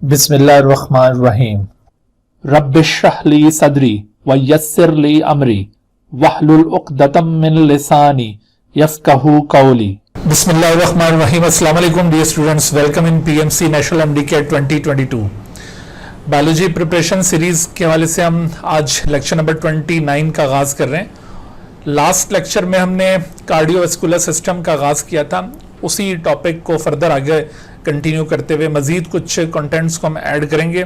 बिस्मिल्लाहिर्रहमानिर्रहीम। रब्बिश्रह ली सदरी व यस्सिर ली अमरी वहलुल उक़दतम मिन लिसानी यफ़क़हू क़ौली। बिस्मिल्लाहिर्रहमानिर्रहीम। अस्सलाम वालेकुम dear students, welcome in PMC national MDK 2022 biology preparation series के हवाले से हम आज लेक्चर नंबर 29 का आगाज़ कर रहे हैं। लास्ट लेक्चर में हमने कार्डियोवैस्कुलर सिस्टम का आगाज़ किया था। उसी टॉपिक को फर्दर आगे कंटिन्यू करते हुए मज़ीद कुछ कंटेंट्स को हम ऐड करेंगे।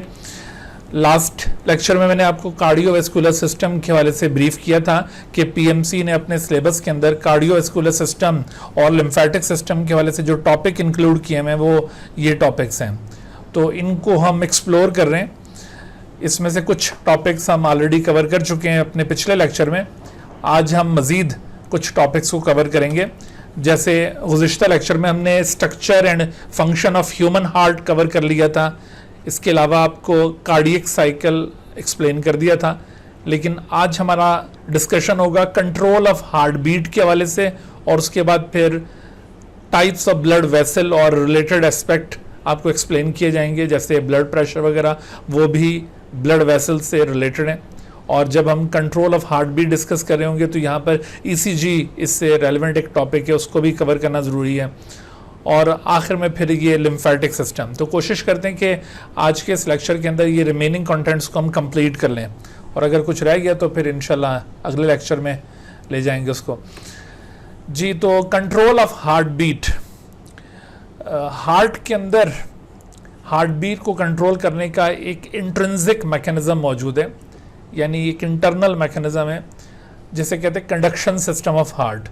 लास्ट लेक्चर में मैंने आपको कार्डियोवैस्कुलर सिस्टम के हवाले से ब्रीफ किया था कि पीएमसी ने अपने सिलेबस के अंदर कार्डियोवैस्कुलर सिस्टम और लिम्फेटिक सिस्टम के हवाले से जो टॉपिक इंक्लूड किए हैं वो ये टॉपिक्स हैं, तो इनको हम एक्सप्लोर कर रहे हैं। इसमें से कुछ टॉपिक्स हम ऑलरेडी कवर कर चुके हैं अपने पिछले लेक्चर में। आज हम मज़ीद कुछ टॉपिक्स को कवर करेंगे। जैसे गुज़िश्ता लेक्चर में हमने structure and function of human heart cover कर लिया था। इसके अलावा आपको कार्डियक साइकिल एक्सप्लेन कर दिया था। लेकिन आज हमारा डिस्कशन होगा कंट्रोल ऑफ हार्ट बीट के हवाले से, और उसके बाद फिर टाइप्स ऑफ ब्लड वेसल और रिलेटेड एस्पेक्ट आपको एक्सप्लेन किए जाएंगे, जैसे ब्लड प्रेशर वगैरह, वो भी ब्लड वेसल से रिलेटेड हैं। और जब हम control of heart beat discuss कर रहे होंगे तो यहाँ पर ईसीजी इससे रेलेवेंट एक टॉपिक है, उसको भी कवर करना ज़रूरी है। और आखिर में फिर ये लिम्फेटिक सिस्टम। तो कोशिश करते हैं कि आज के इस लेक्चर के अंदर ये रिमेनिंग कंटेंट्स को हम कंप्लीट कर लें, और अगर कुछ रह गया तो फिर इंशाल्लाह अगले लेक्चर में ले जाएंगे उसको। जी, तो control of heart beat. Heart के अंदर हार्ट बीट को कंट्रोल करने का एक इंट्रिंसिक मैकेनिज़्म मौजूद है, यानी एक इंटरनल मैकेनिज़्म है जिसे कहते हैं कंडक्शन सिस्टम ऑफ हार्ट।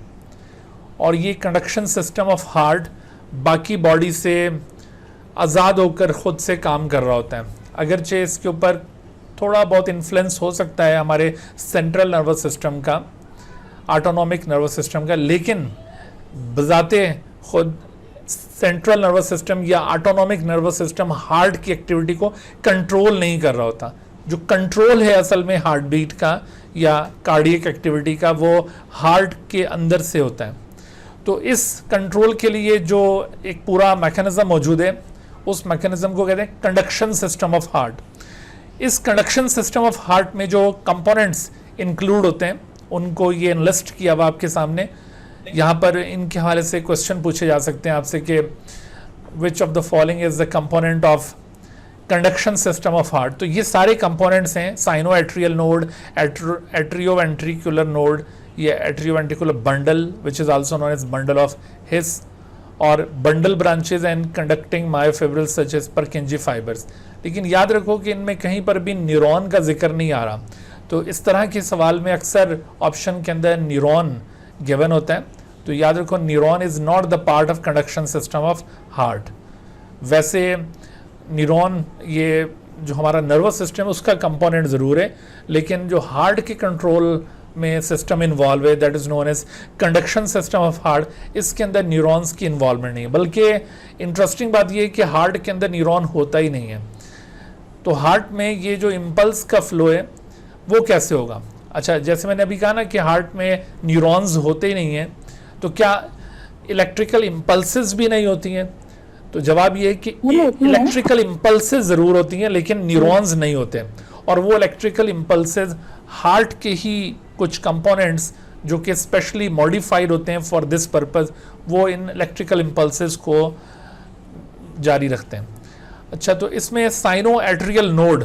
और ये कंडक्शन सिस्टम ऑफ हार्ट बाकी बॉडी से आज़ाद होकर ख़ुद से काम कर रहा होता है। अगरचे इसके ऊपर थोड़ा बहुत इन्फ्लुएंस हो सकता है हमारे सेंट्रल नर्वस सिस्टम का, ऑटोनॉमिक नर्वस सिस्टम का, लेकिन बज़ाते ख़ुद सेंट्रल नर्वस सिस्टम या ऑटोनॉमिक नर्वस सिस्टम हार्ट की एक्टिविटी को कंट्रोल नहीं कर रहा होता। जो कंट्रोल है असल में हार्ट बीट का या कार्डियक एक्टिविटी का, वो हार्ट के अंदर से होता है। तो इस कंट्रोल के लिए जो एक पूरा मैकेनिज़्म मौजूद है, उस मैकेनिज़्म को कहते हैं कंडक्शन सिस्टम ऑफ हार्ट। इस कंडक्शन सिस्टम ऑफ हार्ट में जो कंपोनेंट्स इंक्लूड होते हैं उनको ये लिस्ट किया हुआ आपके सामने। यहाँ पर इनके हवाले से क्वेश्चन पूछे जा सकते हैं आपसे कि which of the following is the component of conduction system of heart. तो ये सारे कंपोनेंट्स हैं, sino atrial node, atrioventricular node, ये atrioventricular bundle which is also known as bundle of His, और bundle branches and conducting myofibrils such as Purkinje fibres. लेकिन याद रखो कि इनमें कहीं पर भी न्यूरॉन का जिक्र नहीं आ रहा। तो इस तरह के सवाल में अक्सर ऑप्शन के अंदर न्यूरॉन गिवन होता है, तो याद रखो neuron is not the part of conduction system of heart. वैसे न्यूरॉन ये जो हमारा नर्वस सिस्टम है उसका कंपोनेंट ज़रूर है, लेकिन जो हार्ट के कंट्रोल में सिस्टम इन्वॉल्व है that is known as conduction system of heart, इसके अंदर न्यूरॉन्स की इन्वॉल्वमेंट नहीं है। बल्कि इंटरेस्टिंग बात ये है कि हार्ट के अंदर न्यूरॉन होता ही नहीं है। तो हार्ट में ये जो इम्पल्स का फ्लो है वो कैसे होगा? अच्छा, जैसे मैंने अभी कहा ना कि हार्ट में न्यूरॉन्स होते ही नहीं हैं, तो क्या इलेक्ट्रिकल इम्पल्सेस भी नहीं होती हैं? तो जवाब ये है कि इलेक्ट्रिकल इम्पल्सेस ज़रूर होती हैं लेकिन न्यूरॉन्स नहीं होते। और वो इलेक्ट्रिकल इम्पल्सेस हार्ट के ही कुछ कंपोनेंट्स जो कि स्पेशली मॉडिफाइड होते हैं फॉर दिस पर्पस, वो इन इलेक्ट्रिकल इम्पल्सेस को जारी रखते हैं। अच्छा, तो इसमें साइनो एट्रियल नोड,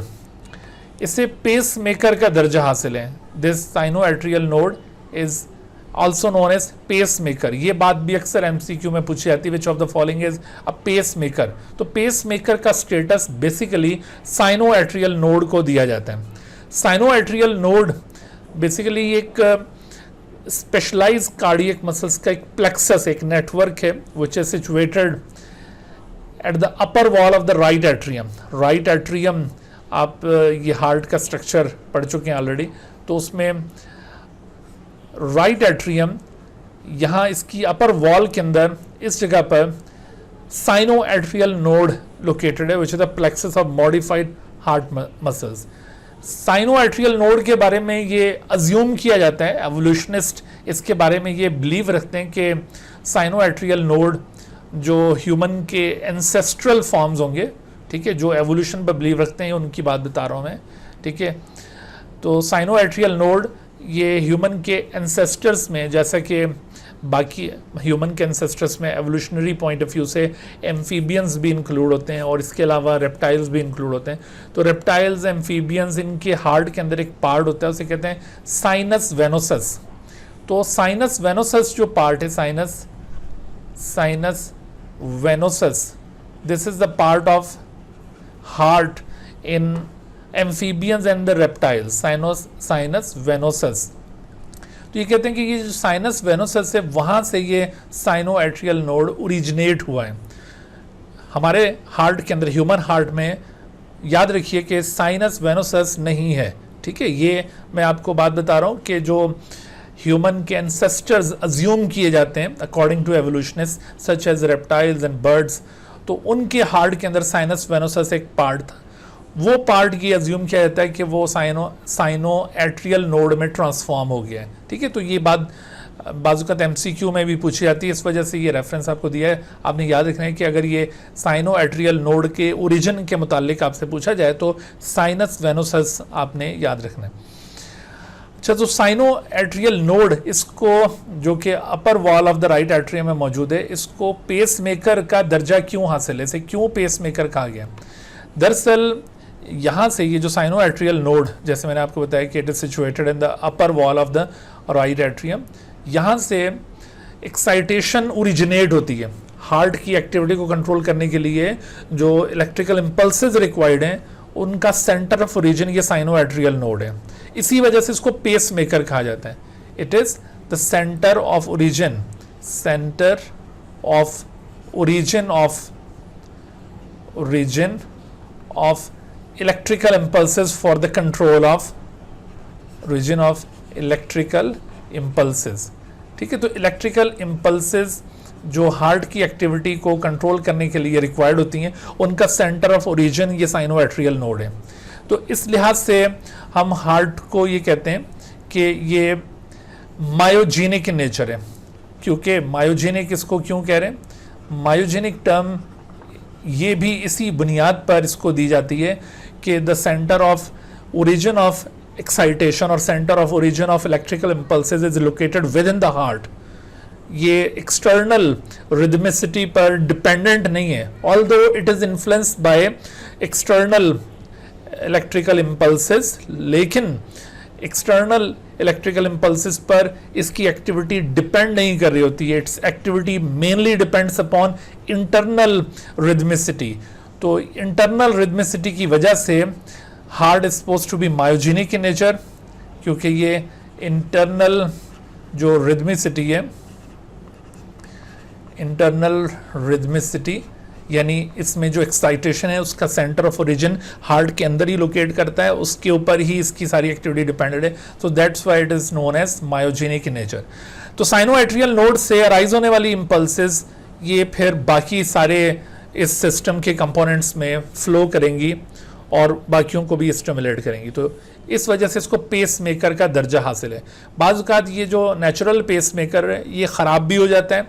इसे पेस मेकर का दर्जा हासिल है। This cyano atrial node is also known as pacemaker. ये बात भी अक्सर एमसीक्यू में पूछी जाती है, which of the following is a pacemaker. तो पेस मेकर का status basically cyano atrial node को दिया जाता है। साइनो एट्रियल नोड बेसिकली एक स्पेशलाइज कार्डियक मसल्स का एक प्लेक्सस, एक नेटवर्क है which is situated at the upper wall of the right atrium. Right atrium आप ये हार्ट का स्ट्रक्चर पढ़ चुके हैं ऑलरेडी, तो उसमें राइट एट्रियम, यहाँ इसकी अपर वॉल के अंदर इस जगह पर साइनो एट्रियल नोड लोकेटेड है which is the plexus of modified heart muscles. Cyano atrial node के बारे में ये अज्यूम किया जाता है, एवोल्यूशनिस्ट इसके बारे में ये बिलीव रखते हैं कि साइनो एट्रियल नोड जो ह्यूमन के एंसेस्ट्रल फॉर्म्स होंगे, ठीक है, जो एवोल्यूशन पर बिलीव रखते हैं उनकी बात बता रहा हूँ मैं, ठीक है। तो साइनोएट्रियल नोड ये ह्यूमन के एंसेस्टर्स में, जैसा कि बाकी ह्यूमन के एंसेस्टर्स में एवोल्यूशनरी पॉइंट ऑफ व्यू से एम्फीबियंस भी इंक्लूड होते हैं और इसके अलावा रेप्टाइल्स भी इंक्लूड होते हैं। तो रेप्टाइल्स, एम्फीबियंस, इनके हार्ट के अंदर एक पार्ट होता है, उसे कहते हैं साइनस वेनोसस। तो साइनस वेनोसस जो पार्ट है, sinus venosus, this is the part of heart in amphibians and the reptiles, sinus venosus. तो ये कहते हैं कि ये जो साइनस वेनोसस है वहाँ से ये साइनोएट्रियल नोड ओरिजिनेट हुआ है हमारे हार्ट के अंदर। ह्यूमन हार्ट में याद रखिए कि साइनस वेनोसस नहीं है, ठीक है। ये मैं आपको बात बता रहा हूँ कि जो ह्यूमन के एंसेस्टर्स अज्यूम किए जाते हैं according to evolutionist such as reptiles and birds, तो उनके हार्ट के अंदर साइनस वेनोसस एक पार्ट था। वो पार्ट ये अज्यूम किया जाता है कि वो साइनोएट्रियल नोड में ट्रांसफॉर्म हो गया है, ठीक है। तो ये बात बाज़-ओ-क़ात MCQ में भी पूछी जाती है, इस वजह से ये रेफरेंस आपको दिया है। आपने याद रखना है कि अगर ये साइनोएट्रियल नोड के ओरिजिन के मुतालिक आपसे पूछा जाए तो साइनस वेनोसस आपने याद रखना है। अच्छा, तो साइनोएट्रियल नोड, इसको जो कि upper wall of the right atrium में मौजूद है, इसको पेस मेकर का दर्जा क्यों हासिल है, इसे क्यों पेस मेकर कहा गया? दरअसल यहाँ से ये जो साइनोएट्रियल नोड, जैसे मैंने आपको बताया कि it is situated in the upper wall of the right atrium, यहाँ से एक्साइटेशन ओरिजिनेट होती है। हार्ट की एक्टिविटी को कंट्रोल करने के लिए जो इलेक्ट्रिकल इम्पल्सेस रिक्वायर्ड हैं उनका सेंटर ऑफ ओरिजिन ये साइनोएट्रियल नोड है। इसी वजह से इसको पेस मेकर कहा जाता है। It is the centre of origin, centre of origin of electrical impulses for the control of origin of electrical impulses, ठीक है। तो इलेक्ट्रिकल इम्पल्सेस जो हार्ट की एक्टिविटी को कंट्रोल करने के लिए रिक्वायर्ड होती हैं, उनका सेंटर ऑफ ओरिजिन ये साइनोएट्रियल नोड है। तो इस लिहाज से हम हार्ट को ये कहते हैं कि ये मायोजेनिक इन नेचर है। क्योंकि मायोजेनिक इसको क्यों कह रहे हैं? मायोजेनिक टर्म ये भी इसी बुनियाद पर इसको दी जाती है कि the centre of origin of excitation और centre of origin of electrical impulses is located within the heart. ये एक्सटर्नल रिदमिसिटी पर डिपेंडेंट नहीं है, although it is influenced by external electrical impulses, लेकिन एक्सटर्नल इलेक्ट्रिकल इम्पल्सेस पर इसकी activity depend नहीं कर रही होती है। Its activity mainly depends upon internal rhythmicity. तो इंटरनल रिदमिसिटी की वजह से heart is suppose to be myogenic in nature, क्योंकि ये इंटरनल जो रिदमिसिटी है, इंटरनल रिदमिसिटी यानी इसमें जो एक्साइटेशन है उसका सेंटर ऑफ ओरिजिन हार्ट के अंदर ही लोकेट करता है, उसके ऊपर ही इसकी सारी एक्टिविटी डिपेंडेड है। So that's why it is known as myogenic in nature. तो साइनोएट्रियल नोड से अराइज होने वाली इम्पल्सेस ये फिर बाकी सारे इस सिस्टम के कंपोनेंट्स में फ्लो करेंगी और बाकियों को भी स्टिमुलेट करेंगी। तो इस वजह से इसको पेस मेकर का दर्जा हासिल है। बाज़ औक़ात ये जो नेचुरल पेस मेकर है ये ख़राब भी हो जाता है,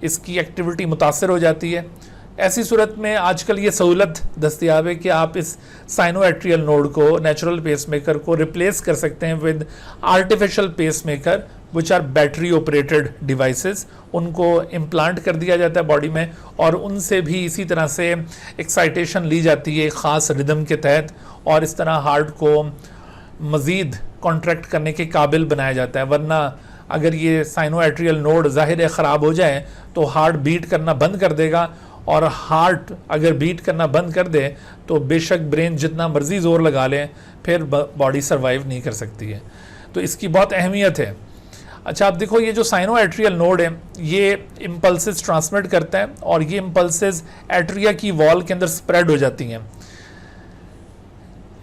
इसकी एक्टिविटी मुतासर हो जाती है। ऐसी सूरत में आजकल ये सहूलत दस्तयाब है कि आप इस साइनोएट्रियल नोड को, नेचुरल पेस मेकर को रिप्लेस कर सकते हैं with artificial pacemaker which are battery operated devices. उनको इम्प्लांट कर दिया जाता है बॉडी में और उनसे भी इसी तरह से एक्साइटेशन ली जाती है ख़ास रिदम के तहत, और इस तरह हार्ट को मज़ीद कॉन्ट्रैक्ट करने के काबिल बनाया जाता है। वरना अगर ये साइनोएट्रियल नोड ज़ाहिर ख़राब हो जाए तो हार्ट बीट करना बंद कर देगा, और हार्ट अगर बीट करना बंद कर दे तो बेशक ब्रेन जितना मर्जी ज़ोर लगा लें फिर बॉडी सर्वाइव नहीं कर सकती है। तो इसकी बहुत अहमियत है। अच्छा, आप देखो ये जो साइनोएट्रियल नोड है ये इम्पल्सेस ट्रांसमिट करता है और ये इम्पल्सेस एट्रिया की वॉल के अंदर स्प्रेड हो जाती हैं।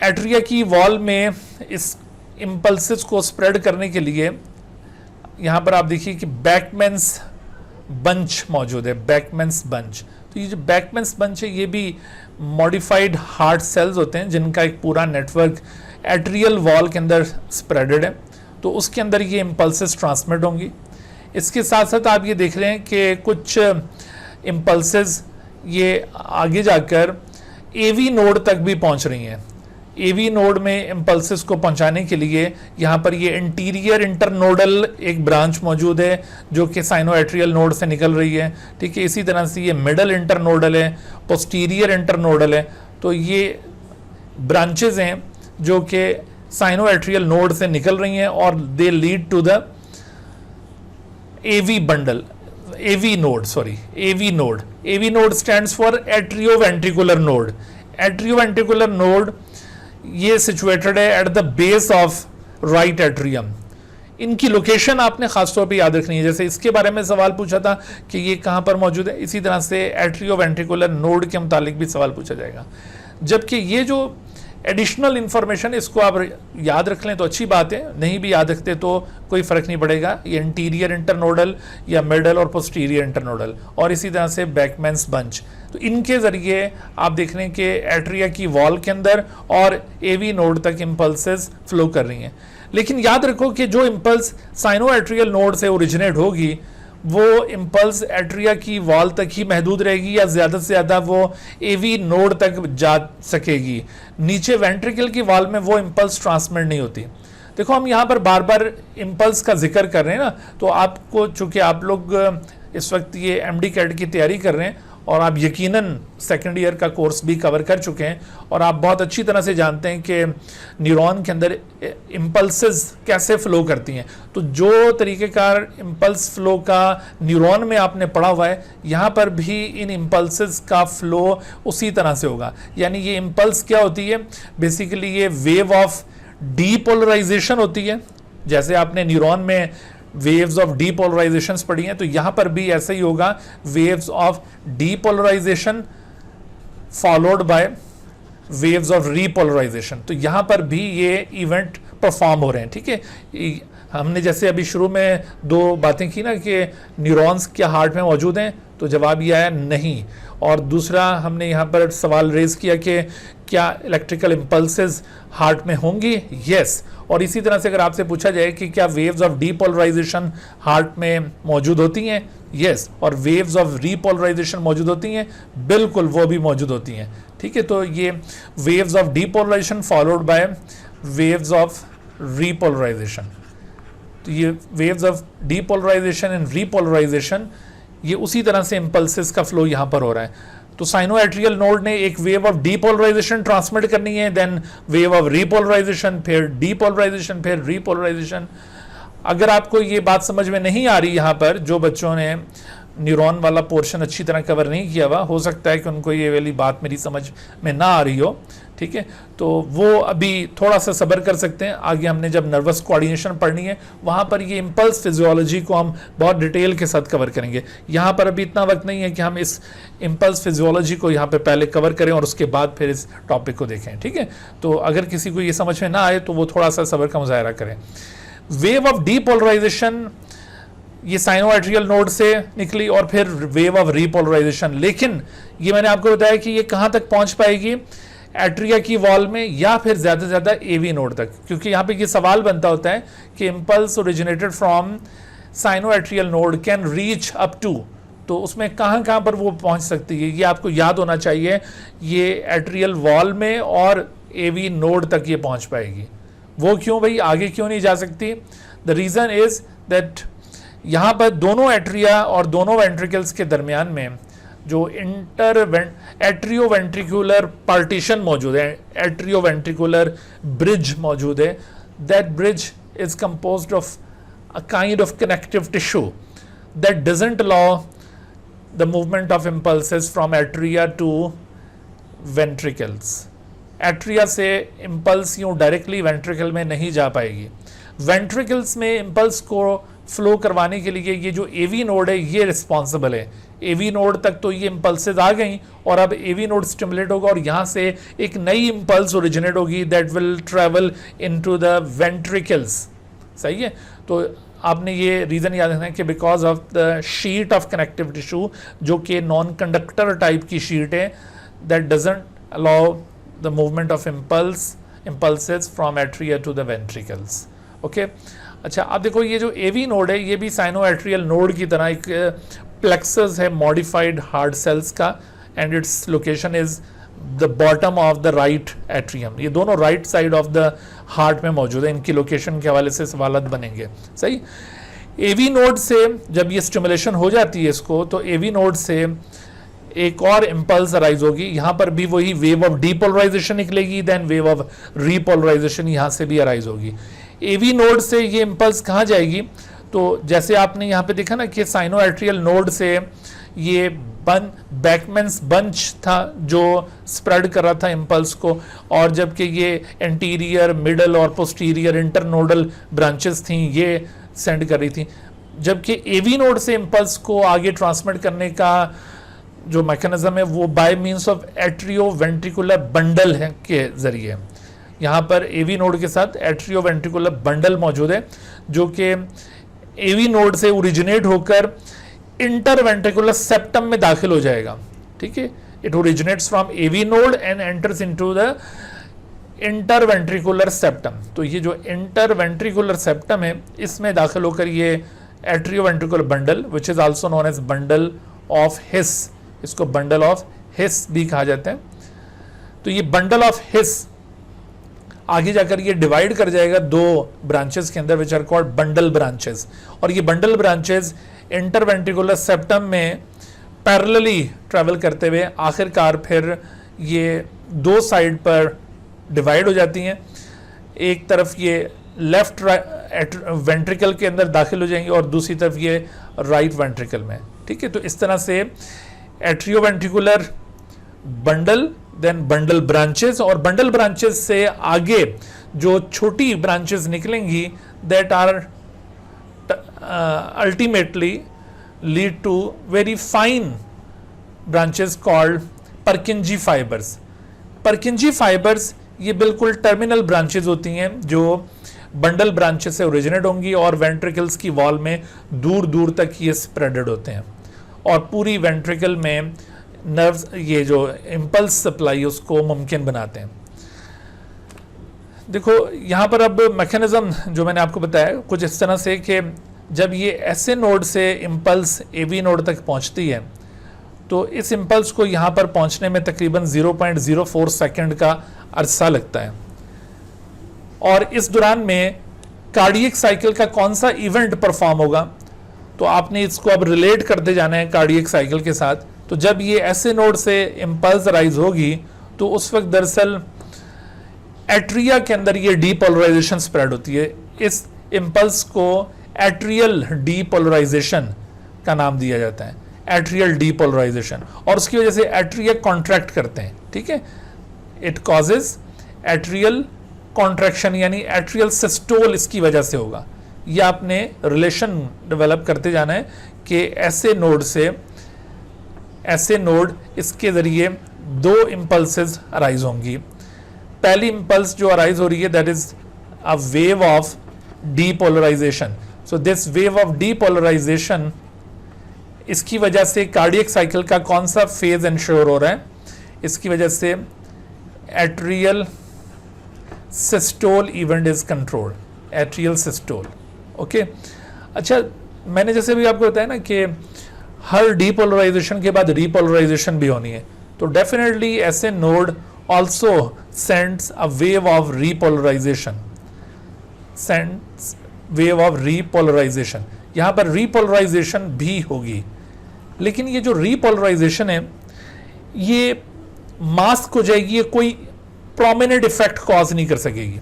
एट्रिया की वॉल में इस इम्पल्सेस को स्प्रेड करने के लिए यहाँ पर आप देखिए कि बैकमैन्स बंच मौजूद है, बैकमैन्स बंच। तो ये जो बैकमैन्स बंच है ये भी मॉडिफाइड हार्ट सेल्स होते हैं जिनका एक पूरा नेटवर्क एट्रियल वॉल के अंदर स्प्रेडेड है। तो उसके अंदर ये इम्पल्सेस ट्रांसमिट होंगी। इसके साथ साथ आप ये देख रहे हैं कि कुछ इम्पल्सेस ये आगे जाकर एवी नोड तक भी पहुंच रही हैं। एवी नोड में इम्पल्सेस को पहुंचाने के लिए यहाँ पर ये इंटीरियर इंटरनोडल एक ब्रांच मौजूद है जो कि साइनोएट्रियल नोड से निकल रही है, ठीक है। इसी तरह से ये मिडल इंटरनोडल है, पोस्टीरियर इंटरनोडल है। तो ये ब्रांचेज हैं जो कि साइनोएट्रियल नोड से निकल रही हैं और they lead to the AV bundle, AV node, sorry AV node. AV node stands for atrioventricular node. Atrioventricular node ये सिचुएटेड है at the base of right atrium. इनकी लोकेशन आपने खासतौर पे याद रखनी है। जैसे इसके बारे में सवाल पूछा था कि ये कहाँ पर मौजूद है, इसी तरह से एट्रियोवेंट्रिकुलर नोड के मुतालिक भी सवाल पूछा जाएगा। जबकि ये जो एडिशनल इंफॉर्मेशन इसको आप याद रख लें तो अच्छी बात है, नहीं भी याद रखते तो कोई फ़र्क नहीं पड़ेगा। ये इंटीरियर इंटरनोडल या मिडल और पोस्टीरियर इंटरनोडल और इसी तरह से बैकमैन्स बंच, तो इनके ज़रिए आप देख लें कि एट्रिया की वॉल के अंदर और एवी नोड तक इम्पल्सेस फ्लो कर रही हैं। लेकिन याद रखो कि जो इम्पल्स साइनोएट्रियल नोड से ओरिजिनेट होगी वो इम्पल्स एट्रिया की वॉल तक ही महदूद रहेगी या ज़्यादा से ज़्यादा वो एवी नोड तक जा सकेगी। नीचे वेंट्रिकल की वॉल में वो इम्पल्स ट्रांसमिट नहीं होती। देखो हम यहाँ पर बार बार इम्पल्स का जिक्र कर रहे हैं ना, तो आपको चूँकि आप लोग इस वक्त ये एमडी कैट की तैयारी कर रहे हैं और आप यकीनन सेकेंड ईयर का कोर्स भी कवर कर चुके हैं और आप बहुत अच्छी तरह से जानते हैं कि न्यूरॉन के अंदर इम्पल्सेस कैसे फ़्लो करती हैं। तो जो तरीक़ेकार इम्पल्स फ़्लो का न्यूरॉन में आपने पढ़ा हुआ है, यहाँ पर भी इन इम्पल्सेस का फ़्लो उसी तरह से होगा। यानी ये इम्पल्स क्या होती है, बेसिकली ये वेव ऑफ डीपोलराइजेशन होती है। जैसे आपने न्यूरॉन में वेव्स ऑफ डीपोलराइजेशन पढ़ी हैं, तो यहां पर भी ऐसा ही होगा, waves of depolarisation followed by waves of repolarisation. तो यहां पर भी ये इवेंट परफॉर्म हो रहे हैं, ठीक है। हमने जैसे अभी शुरू में दो बातें की ना कि न्यूरॉन्स क्या हार्ट में मौजूद हैं, तो जवाब ये आया नहीं। और दूसरा हमने यहाँ पर सवाल रेज किया कि क्या इलेक्ट्रिकल इम्पल्सेस हार्ट में होंगी, यस। और इसी तरह से अगर आपसे पूछा जाए कि क्या वेव्स ऑफ डीपोलराइजेशन हार्ट में मौजूद होती हैं, यस। और वेव्स ऑफ रीपोलराइजेशन मौजूद होती हैं, बिल्कुल वो भी मौजूद होती हैं, ठीक है। तो ये waves of depolarisation followed by waves of repolarisation. तो ये waves of depolarisation and repolarisation ये उसी तरह से इम्पल्सेस का फ्लो यहाँ पर हो रहा है। तो साइनोएट्रियल नोड ने एक वेव ऑफ डीपोलराइजेशन ट्रांसमिट करनी है, देन वेव ऑफ रीपोलराइजेशन, फिर डीपोलराइजेशन, फिर रीपोलराइजेशन। अगर आपको ये बात समझ में नहीं आ रही, यहाँ पर जो बच्चों ने न्यूरॉन वाला पोर्शन अच्छी तरह कवर नहीं किया हुआ, हो सकता है कि उनको ये वाली बात मेरी समझ में ना आ रही हो, ठीक है। तो वो अभी थोड़ा सा सब्र कर सकते हैं। आगे हमने जब नर्वस कोऑर्डिनेशन पढ़नी है वहाँ पर ये इम्पल्स फिजियोलॉजी को हम बहुत डिटेल के साथ कवर करेंगे। यहाँ पर अभी इतना वक्त नहीं है कि हम इस इम्पल्स फिजियोलॉजी को यहाँ पे पहले कवर करें और उसके बाद फिर इस टॉपिक को देखें, ठीक है। तो अगर किसी को ये समझ में ना आए तो वो थोड़ा सा सब्र का मुजाहरा करें। वेव ऑफ डीपोलराइजेशन ये साइनोएट्रियल नोड से निकली और फिर वेव ऑफ रीपोलराइजेशन, लेकिन ये मैंने आपको बताया कि ये कहाँ तक पहुँच पाएगी, एट्रिया की वॉल में या फिर ज़्यादा से ज़्यादा एवी नोड तक। क्योंकि यहाँ पे ये सवाल बनता होता है कि impulse originated from sinoatrial node can reach up to, तो उसमें कहाँ पर वो पहुँच सकती है, ये आपको याद होना चाहिए। ये एट्रियल वॉल में और एवी नोड तक ये पहुँच पाएगी। वो क्यों भाई, आगे क्यों नहीं जा सकती? द रीज़न इज़ दैट यहाँ पर दोनों एट्रिया और दोनों वेंट्रिकल्स के दरमियान में जो एट्रियोवेंट्रिकुलर पार्टीशन मौजूद है, एट्रियोवेंट्रिकुलर ब्रिज मौजूद है, that bridge is composed of a kind of connective tissue that doesn't allow the movement of impulses from atria to ventricles. Atria से इम्पल्स यूँ डायरेक्टली वेंट्रिकल में नहीं जा पाएगी। वेंट्रिकल्स में इम्पल्स को फ्लो करवाने के लिए ये जो एवी नोड है ये रिस्पॉन्सिबल है। एवी नोड तक तो ये इम्पल्सेस आ गई और अब एवी नोड स्टिमुलेट होगा और यहाँ से एक नई इम्पल्स ओरिजिनेट होगी that will travel into the ventricles. सही है। तो आपने ये रीज़न याद रखना है कि because of the sheet of connective tissue जो कि नॉन कंडक्टर टाइप की शीट है, that doesn't allow the movement of impulses from atria to the ventricles. Okay, अच्छा अब देखो ये जो एवी नोड है ये भी साइनोएट्रियल नोड की तरह एक प्लेक्सस है मॉडिफाइड हार्ड सेल्स का, and its location is the bottom of the right atrium. ये दोनों right side of the heart में मौजूद है। इनकी लोकेशन के हवाले से सवालत बनेंगे। सही, एवी नोड से जब ये स्टिमुलेशन हो जाती है इसको, तो एवी नोड से एक और इम्पल्स अराइज होगी। यहाँ पर भी वही वेव ऑफ डीपोलराइजेशन निकलेगी, देन वेव ऑफ रीपोलराइजेशन यहाँ से भी अराइज होगी। एवी नोड से ये इम्पल्स कहाँ जाएगी? तो जैसे आपने यहाँ पे देखा ना कि साइनोएट्रियल नोड से ये बैकमैन्स बंच था जो स्प्रेड कर रहा था इम्पल्स को, और जबकि ये एंटीरियर, मिडल और पोस्टीरियर इंटरनोडल ब्रांचेस थी, ये सेंड कर रही थी। जबकि एवी नोड से इम्पल्स को आगे ट्रांसमिट करने का जो मैकेनिज्म है वो by means of atrioventricular bundle है के जरिए। यहाँ पर एवी नोड के साथ एट्रियोवेंट्रिकुलर बंडल मौजूद है जो कि एवी नोड से ओरिजिनेट होकर इंटरवेंट्रिकुलर सेप्टम में दाखिल हो जाएगा। ठीक है, it originates from AV node and enters into the interventricular septum. तो ये जो इंटरवेंट्रिकुलर सेप्टम है इसमें दाखिल होकर ये atrioventricular bundle, which is also known as bundle of His, इसको बंडल ऑफ हिस भी कहा जाता है। तो ये बंडल ऑफ हिस आगे जाकर ये डिवाइड कर जाएगा दो ब्रांचेस के अंदर, which are called bundle branches. और ये बंडल ब्रांचेस इंटरवेंट्रिकुलर सेप्टम में पैरेलली ट्रैवल करते हुए आखिरकार फिर ये दो साइड पर डिवाइड हो जाती हैं। एक तरफ ये लेफ्ट वेंट्रिकल के अंदर दाखिल हो जाएंगे और दूसरी तरफ ये राइट वेंट्रिकल में। ठीक है, तो इस तरह से atrioventricular bundle, then bundle branches, और बंडल ब्रांचेस से आगे जो छोटी ब्रांचेस निकलेंगी that are ultimately lead to very fine branches called Purkinje fibers. Purkinje fibers ये बिल्कुल टर्मिनल ब्रांचेस होती हैं जो बंडल ब्रांचेस से ओरिजिनेट होंगी और वेंट्रिकल्स की वॉल में दूर दूर तक ये स्प्रेडेड होते हैं और पूरी वेंट्रिकल में नर्व्स, ये जो इम्पल्स सप्लाई उसको मुमकिन बनाते हैं। देखो यहाँ पर अब मैकेनिज्म जो मैंने आपको बताया कुछ इस तरह से कि जब ये ऐसे नोड से इम्पल्स एवी नोड तक पहुँचती है तो इस इम्पल्स को यहाँ पर पहुँचने में तकरीबन 0.04 सेकंड का अरसा लगता है। और इस दौरान में कार्डियक साइकिल का कौन सा इवेंट परफॉर्म होगा, तो आपने इसको अब रिलेट करते जाना है कार्डियक साइकिल के साथ। तो जब ये ऐसे नोड से इम्पल्स राइज होगी तो उस वक्त दरअसल एट्रिया के अंदर ये डीपोलराइजेशन स्प्रेड होती है। इस इम्पल्स को एट्रियल डीपोलराइजेशन का नाम दिया जाता है, एट्रियल डीपोलराइजेशन, और उसकी वजह से एट्रिया कॉन्ट्रैक्ट करते हैं। ठीक है, इट कॉजेज एट्रियल कॉन्ट्रैक्शन यानी एट्रियल सिस्टोल इसकी वजह से होगा। ये आपने रिलेशन डेवलप करते जाना है कि ऐसे नोड इसके जरिए दो इम्पल्सेस अराइज होंगी। पहली इम्पल्स जो अराइज हो रही है that is a wave of depolarisation. So this wave of depolarisation, इसकी वजह से कार्डियक साइकिल का कौन सा फेज इंश्योर हो रहा है, इसकी वजह से atrial systole event is controlled, atrial systole. Okay, अच्छा मैंने जैसे भी आपको बताया ना कि हर डीपोलराइजेशन के बाद रीपोलराइजेशन भी होनी है, तो डेफिनेटली ऐसे node also sends a wave of repolarization, यहाँ पर repolarization भी होगी। लेकिन ये जो repolarization है ये मास्क हो जाएगी, ये कोई प्रोमिनेंट इफेक्ट कॉज नहीं कर सकेगी।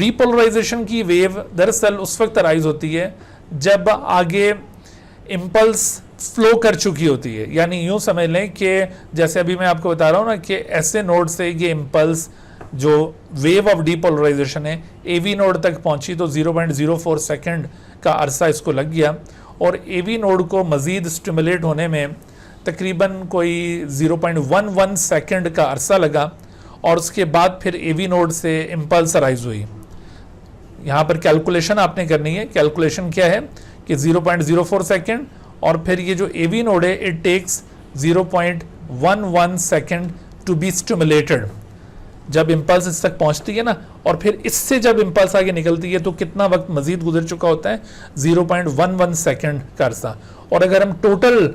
repolarization की वेव दरअसल उस वक्त अराइज होती है जब आगे इम्पल्स फ्लो कर चुकी होती है। यानी यूं समझ लें कि जैसे अभी मैं आपको बता रहा हूं ना कि ऐसे नोड से ये इम्पल्स जो वेव ऑफ डीपोलराइजेशन है एवी नोड तक पहुंची तो 0.04 सेकंड का अरसा इसको लग गया और एवी नोड को मज़ीद स्टिमुलेट होने में तकरीबन कोई 0.11 सेकंड का अरसा लगा और उसके बाद फिर एवी नोड से इम्पल्स अराइज हुई। यहाँ पर कैलकुलेशन आपने करनी है। कैलकुलेशन क्या है कि 0.04 सेकंड और फिर ये जो एवी नोड है it takes 0.11 second to be stimulated. जब इम्पल्स इस तक पहुंचती है ना और फिर इससे जब इम्पल्स आगे निकलती है तो कितना वक्त मजीद गुजर चुका होता है, 0.11 सेकंड का अरसा। और अगर हम टोटल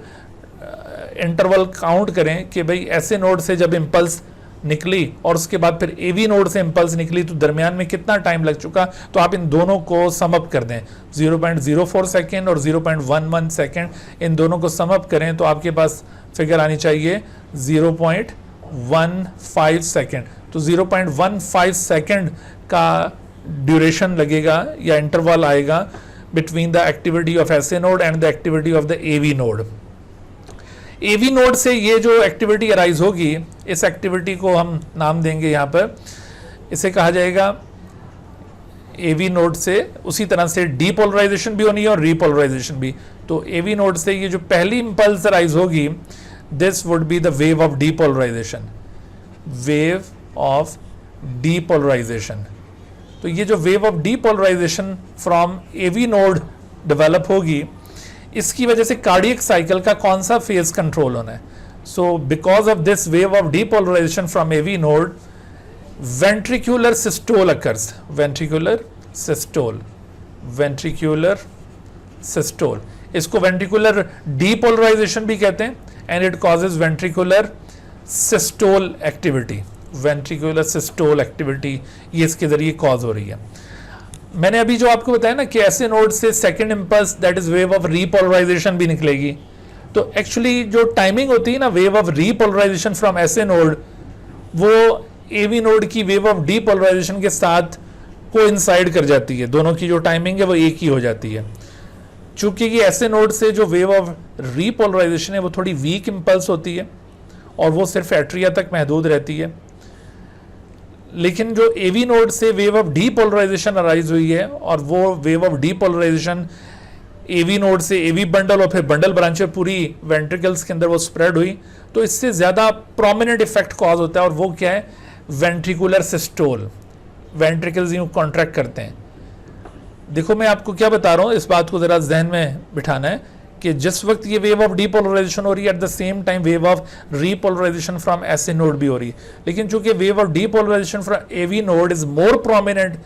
इंटरवल काउंट करें कि भाई ऐसे नोड से जब इम्पल्स निकली और उसके बाद फिर एवी नोड से इंपल्स निकली, तो दरमियान में कितना टाइम लग चुका, तो आप इन दोनों को सम अप कर दें, 0.04 सेकेंड और 0.11 सेकेंड, इन दोनों को सम अप करें तो आपके पास फिगर आनी चाहिए 0.15 सेकेंड। तो 0.15 सेकेंड का ड्यूरेशन लगेगा या इंटरवल आएगा between the activity of SA node and the activity of the AV node. AV node से ये जो एक्टिविटी अराइज होगी, इस एक्टिविटी को हम नाम देंगे यहाँ पर, इसे कहा जाएगा एवी नोड से, उसी तरह से डीपोलराइजेशन भी होनी है और रीपोलराइजेशन भी। तो एवी नोड से ये जो पहली इंपल्स अराइज होगी, this would be the wave of depolarisation, wave of depolarisation. तो ये जो wave of depolarisation from AV node develop होगी, इसकी वजह से कार्डियक साइकिल का कौन सा फेज कंट्रोल होना है। So because of this wave of depolarisation from AV node, ventricular systole occurs, ventricular systole, ventricular systole, इसको वेंट्रिकुलर डीपोलराइजेशन भी कहते हैं, and it causes ventricular systole activity, ventricular systole activity ये इसके जरिए कॉज हो रही है। मैंने अभी जो आपको बताया ना कि ऐसे नोड से second impulse that is wave of repolarisation भी निकलेगी, तो एक्चुअली जो टाइमिंग होती है ना वेव ऑफ रीपोलराइजेशन फ्रॉम ऐसे नोड, वो एवी नोड की वेव ऑफ डीपोलराइजेशन के साथ कोइंसाइड कर जाती है, दोनों की जो टाइमिंग है वो एक ही हो जाती है। चूंकि ये ऐसे नोड से जो वेव ऑफ रीपोलराइजेशन है वो थोड़ी वीक इंपल्स होती है और वो सिर्फ एट्रिया तक महदूद रहती है, लेकिन जो एवी नोड से वेव ऑफ डीपोलराइजेशन अराइज हुई है और वो wave of depolarisation AV node से एवी बंडल और फिर बंडल ब्रांचें पूरी वेंट्रिकल्स के अंदर वो स्प्रेड हुई, तो इससे ज़्यादा प्रोमिनेंट इफेक्ट कॉज होता है और वो क्या है, वेंट्रिकुलर सिस्टोल। वेंट्रिकल्स यूँ कॉन्ट्रैक्ट करते हैं। देखो मैं आपको क्या बता रहा हूँ, इस बात को ज़रा जहन में बिठाना है कि जिस वक्त ये वेव ऑफ डीपोलराइजेशन हो रही है, at the same time wave of repolarisation from SA node भी हो रही है, लेकिन चूंकि wave of depolarisation from AV node is more prominent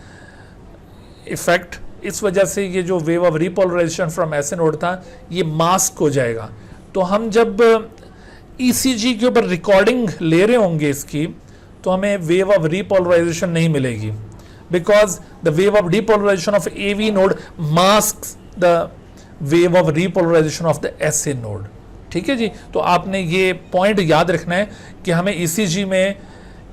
effect, इस वजह से ये जो wave of repolarisation from SA node था ये मास्क हो जाएगा। तो हम जब ईसीजी के ऊपर रिकॉर्डिंग ले रहे होंगे इसकी, तो हमें वेव ऑफ रीपोलराइजेशन नहीं मिलेगी, because the wave of depolarisation of AV node masks the wave of repolarisation of the SA node. ठीक है जी, तो आपने ये पॉइंट याद रखना है कि हमें ईसीजी में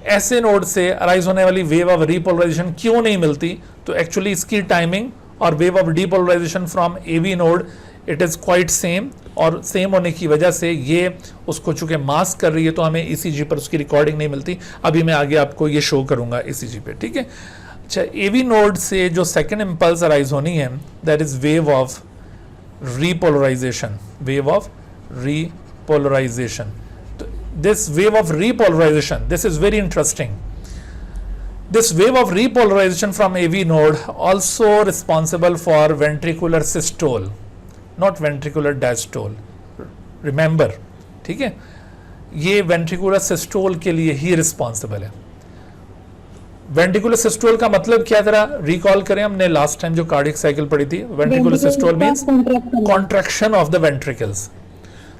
एसए नोड से अराइज होने वाली वेव ऑफ रीपोलराइजेशन क्यों नहीं मिलती, तो एक्चुअली इसकी टाइमिंग और wave of depolarisation from AV node it is quite same, और सेम होने की वजह से ये उसको चूंकि मास्क कर रही है तो हमें ईसीजी पर उसकी रिकॉर्डिंग नहीं मिलती। अभी मैं आगे आपको ये शो करूंगा ईसीजी पे। ठीक है, अच्छा, एवी नोड से जो सेकेंड इम्पल्स अराइज होनी है that is wave of repolarization, wave of repolarization. This wave of repolarization, this is very interesting. This wave of repolarization from AV node also responsible for ventricular systole, not ventricular diastole. Remember, ठीक है, ये ventricular systole के लिए ही responsible है। Ventricular systole का मतलब क्या, जरा रिकॉल करें, हमने लास्ट टाइम जो कार्डियक साइकिल पढ़ी थी। Ventricular systole means contraction of the ventricles.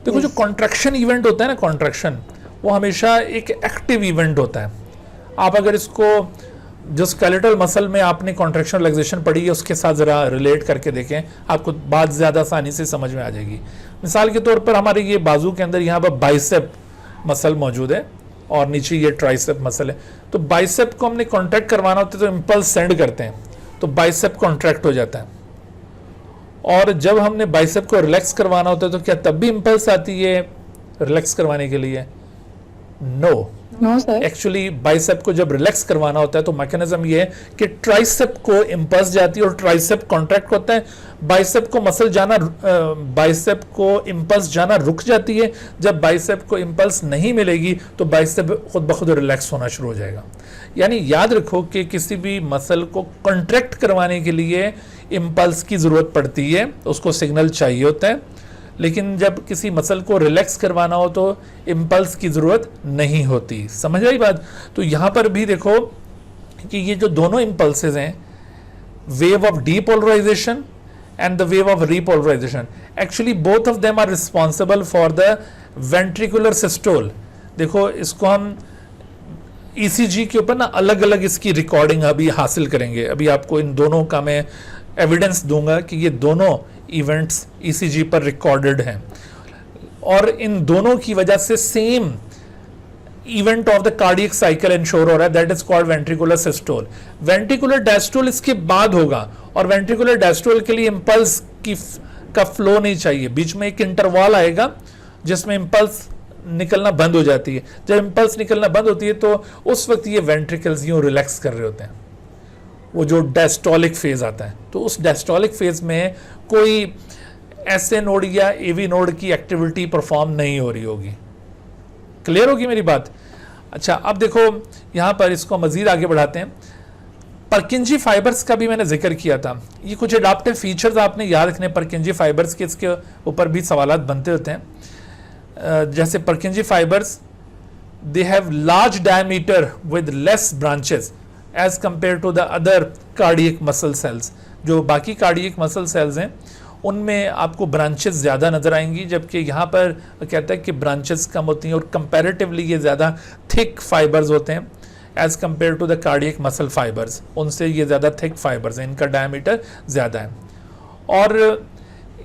देखो जो कॉन्ट्रैक्शन इवेंट होता है ना, कॉन्ट्रैक्शन वो हमेशा एक एक्टिव इवेंट होता है। आप अगर इसको जो स्केलेटल मसल में आपने कॉन्ट्रैक्शन रिलैक्सेशन पढ़ी है उसके साथ ज़रा रिलेट करके देखें, आपको बात ज़्यादा आसानी से समझ में आ जाएगी। मिसाल के तौर पर हमारे ये बाजू के अंदर यहाँ पर बाइसेप मसल मौजूद है और नीचे ये ट्राइसेप मसल है। तो बाइसेप को हमने कॉन्ट्रैक्ट करवाना होता है तो इंपल्स सेंड करते हैं, तो बाइसेप कॉन्ट्रैक्ट हो जाता है। और जब हमने बाइसेप को रिलैक्स करवाना होता है तो क्या तब भी इंपल्स आती है रिलैक्स करवाने के लिए? नो सर, एक्चुअली बाइसेप को जब रिलैक्स करवाना होता है तो मैकेनिज्म ये है कि ट्राइसेप को इंपल्स जाती है और ट्राइसेप कॉन्ट्रैक्ट होता है, बाइसेप को मसल जाना, बाइसेप को इंपल्स जाना रुक जाती है। जब बाइसेप को इंपल्स नहीं मिलेगी तो बाइसेप खुद ब खुद रिलैक्स होना शुरू हो जाएगा। यानी याद रखो कि किसी भी मसल को कॉन्ट्रैक्ट करवाने के लिए इंपल्स की ज़रूरत पड़ती है, उसको सिग्नल चाहिए होता है, लेकिन जब किसी मसल को रिलैक्स करवाना हो तो इंपल्स की ज़रूरत नहीं होती। समझ आई बात? तो यहाँ पर भी देखो कि ये जो दोनों इंपल्सेस हैं, wave of depolarisation and the wave of repolarization, actually both of them are responsible for the ventricular systole. देखो इसको हम ईसीजी के ऊपर ना अलग अलग इसकी रिकॉर्डिंग अभी हासिल करेंगे। अभी आपको इन दोनों का मैं एविडेंस दूंगा कि ये दोनों इवेंट्स ईसीजी पर रिकॉर्डेड हैं और इन दोनों की वजह से same event of the cardiac cycle ensure हो रहा है, that is called ventricular systole. Ventricular diastole इसके बाद होगा और वेंट्रिकुलर डायस्टोल के लिए इंपल्स का फ्लो नहीं चाहिए, बीच में एक इंटरवल आएगा जिसमें इंपल्स निकलना बंद हो जाती है। जब इंपल्स निकलना बंद होती है तो उस वक्त ये वेंट्रिकल्स यूं रिलैक्स कर रहे होते हैं, वो जो डायस्टोलिक फेज आता है। तो उस डायस्टोलिक फेज में कोई एसए नोड या एवी नोड की एक्टिविटी परफॉर्म नहीं हो रही होगी। क्लियर होगी मेरी बात? अच्छा, अब देखो यहां पर इसको मजीद आगे बढ़ाते हैं। परकिंजी फाइबर्स का भी मैंने जिक्र किया था, ये कुछ एडाप्टिव फीचर्स आपने याद रखने। परकिंजी फाइबर्स के इसके ऊपर भी सवालात बनते होते हैं। जैसे Purkinje fibres, they have large diameter with less branches as compare to the other cardiac muscle cells. जो बाकी कार्डियक मसल सेल्स हैं उनमें आपको ब्रांचेस ज़्यादा नज़र आएंगी, जबकि यहाँ पर कहता है कि ब्रांचेस कम होती हैं और कंपैरेटिवली ये ज़्यादा थिक फाइबर्स होते हैं as compare to the cardiac muscle fibres. उनसे ये ज़्यादा थिक फाइबर्स हैं, इनका डायमीटर ज़्यादा है। और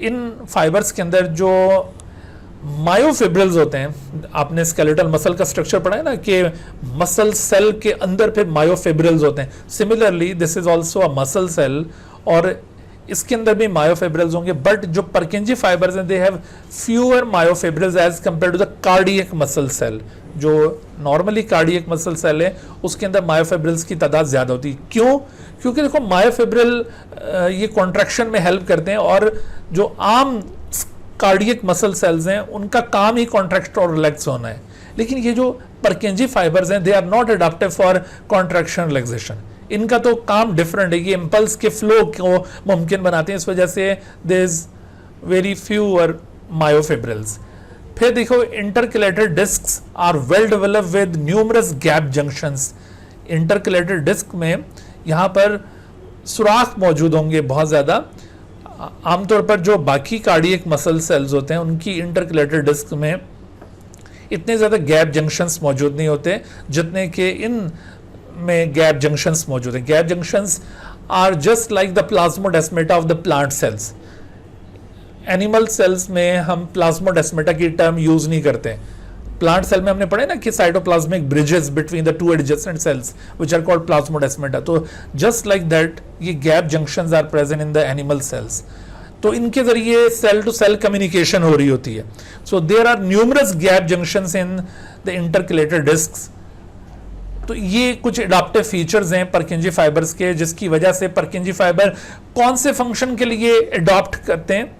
इन फाइबर्स के अंदर जो मायोफिब्रिल्स होते हैं, आपने स्केलेटल मसल का स्ट्रक्चर पढ़ा है ना कि मसल सेल के अंदर फिर मायोफिब्रिल्स होते हैं। Similarly this is also a muscle cell और इसके अंदर भी मायोफिब्रिल्स होंगे, बट जो परकिंजी फाइबर्स हैं they have fewer myofibrils as compare to the cardiac muscle cell. जो नॉर्मली कार्डियक मसल सेल है उसके अंदर मायोफिब्रिल्स की तादाद ज़्यादा होती है। क्यों? क्योंकि देखो मायोफिब्रिल ये कॉन्ट्रैक्शन में हेल्प करते हैं और जो आम कार्डियक मसल सेल्स हैं उनका काम ही कॉन्ट्रैक्ट और रिलैक्स होना है। लेकिन ये जो परकिंजी फाइबर्स हैं they are not adaptive for contraction relaxation, इनका तो काम डिफरेंट है। ये इंपल्स के फ्लो को मुमकिन बनाते हैं, इस वजह से there is very fewer myofibrils. फिर देखो intercalated discs are well developed with numerous gap junctions. Intercalated disc में यहाँ पर सुराख मौजूद होंगे बहुत ज़्यादा। आमतौर पर जो बाकी कार्डियक मसल सेल्स होते हैं उनकी इंटरकलेटेड डिस्क में इतने ज़्यादा गैप जंक्शंस मौजूद नहीं होते जितने कि इन में गैप जंक्शंस मौजूद हैं। Gap junctions are just like the plasmodesmata of the plant cells. Animal cells में हम प्लाज्मोडेस्माटा की टर्म यूज़ नहीं करते। प्लांट सेल में हमने पढ़ा ना कि cytoplasmic bridges between the two adjacent cells which are called plasmodesmata. तो जस्ट लाइक दैट ये gap junctions are present in the animal cells. तो इनके जरिए सेल टू सेल कम्युनिकेशन हो रही होती है। So there are numerous gap junctions in the intercalated discs. तो ये कुछ एडाप्टिव फीचर्स हैं परकिंजी फाइबर्स के, जिसकी वजह से परकिंजी फाइबर कौन से फंक्शन के लिए एडॉप्ट करते हैं,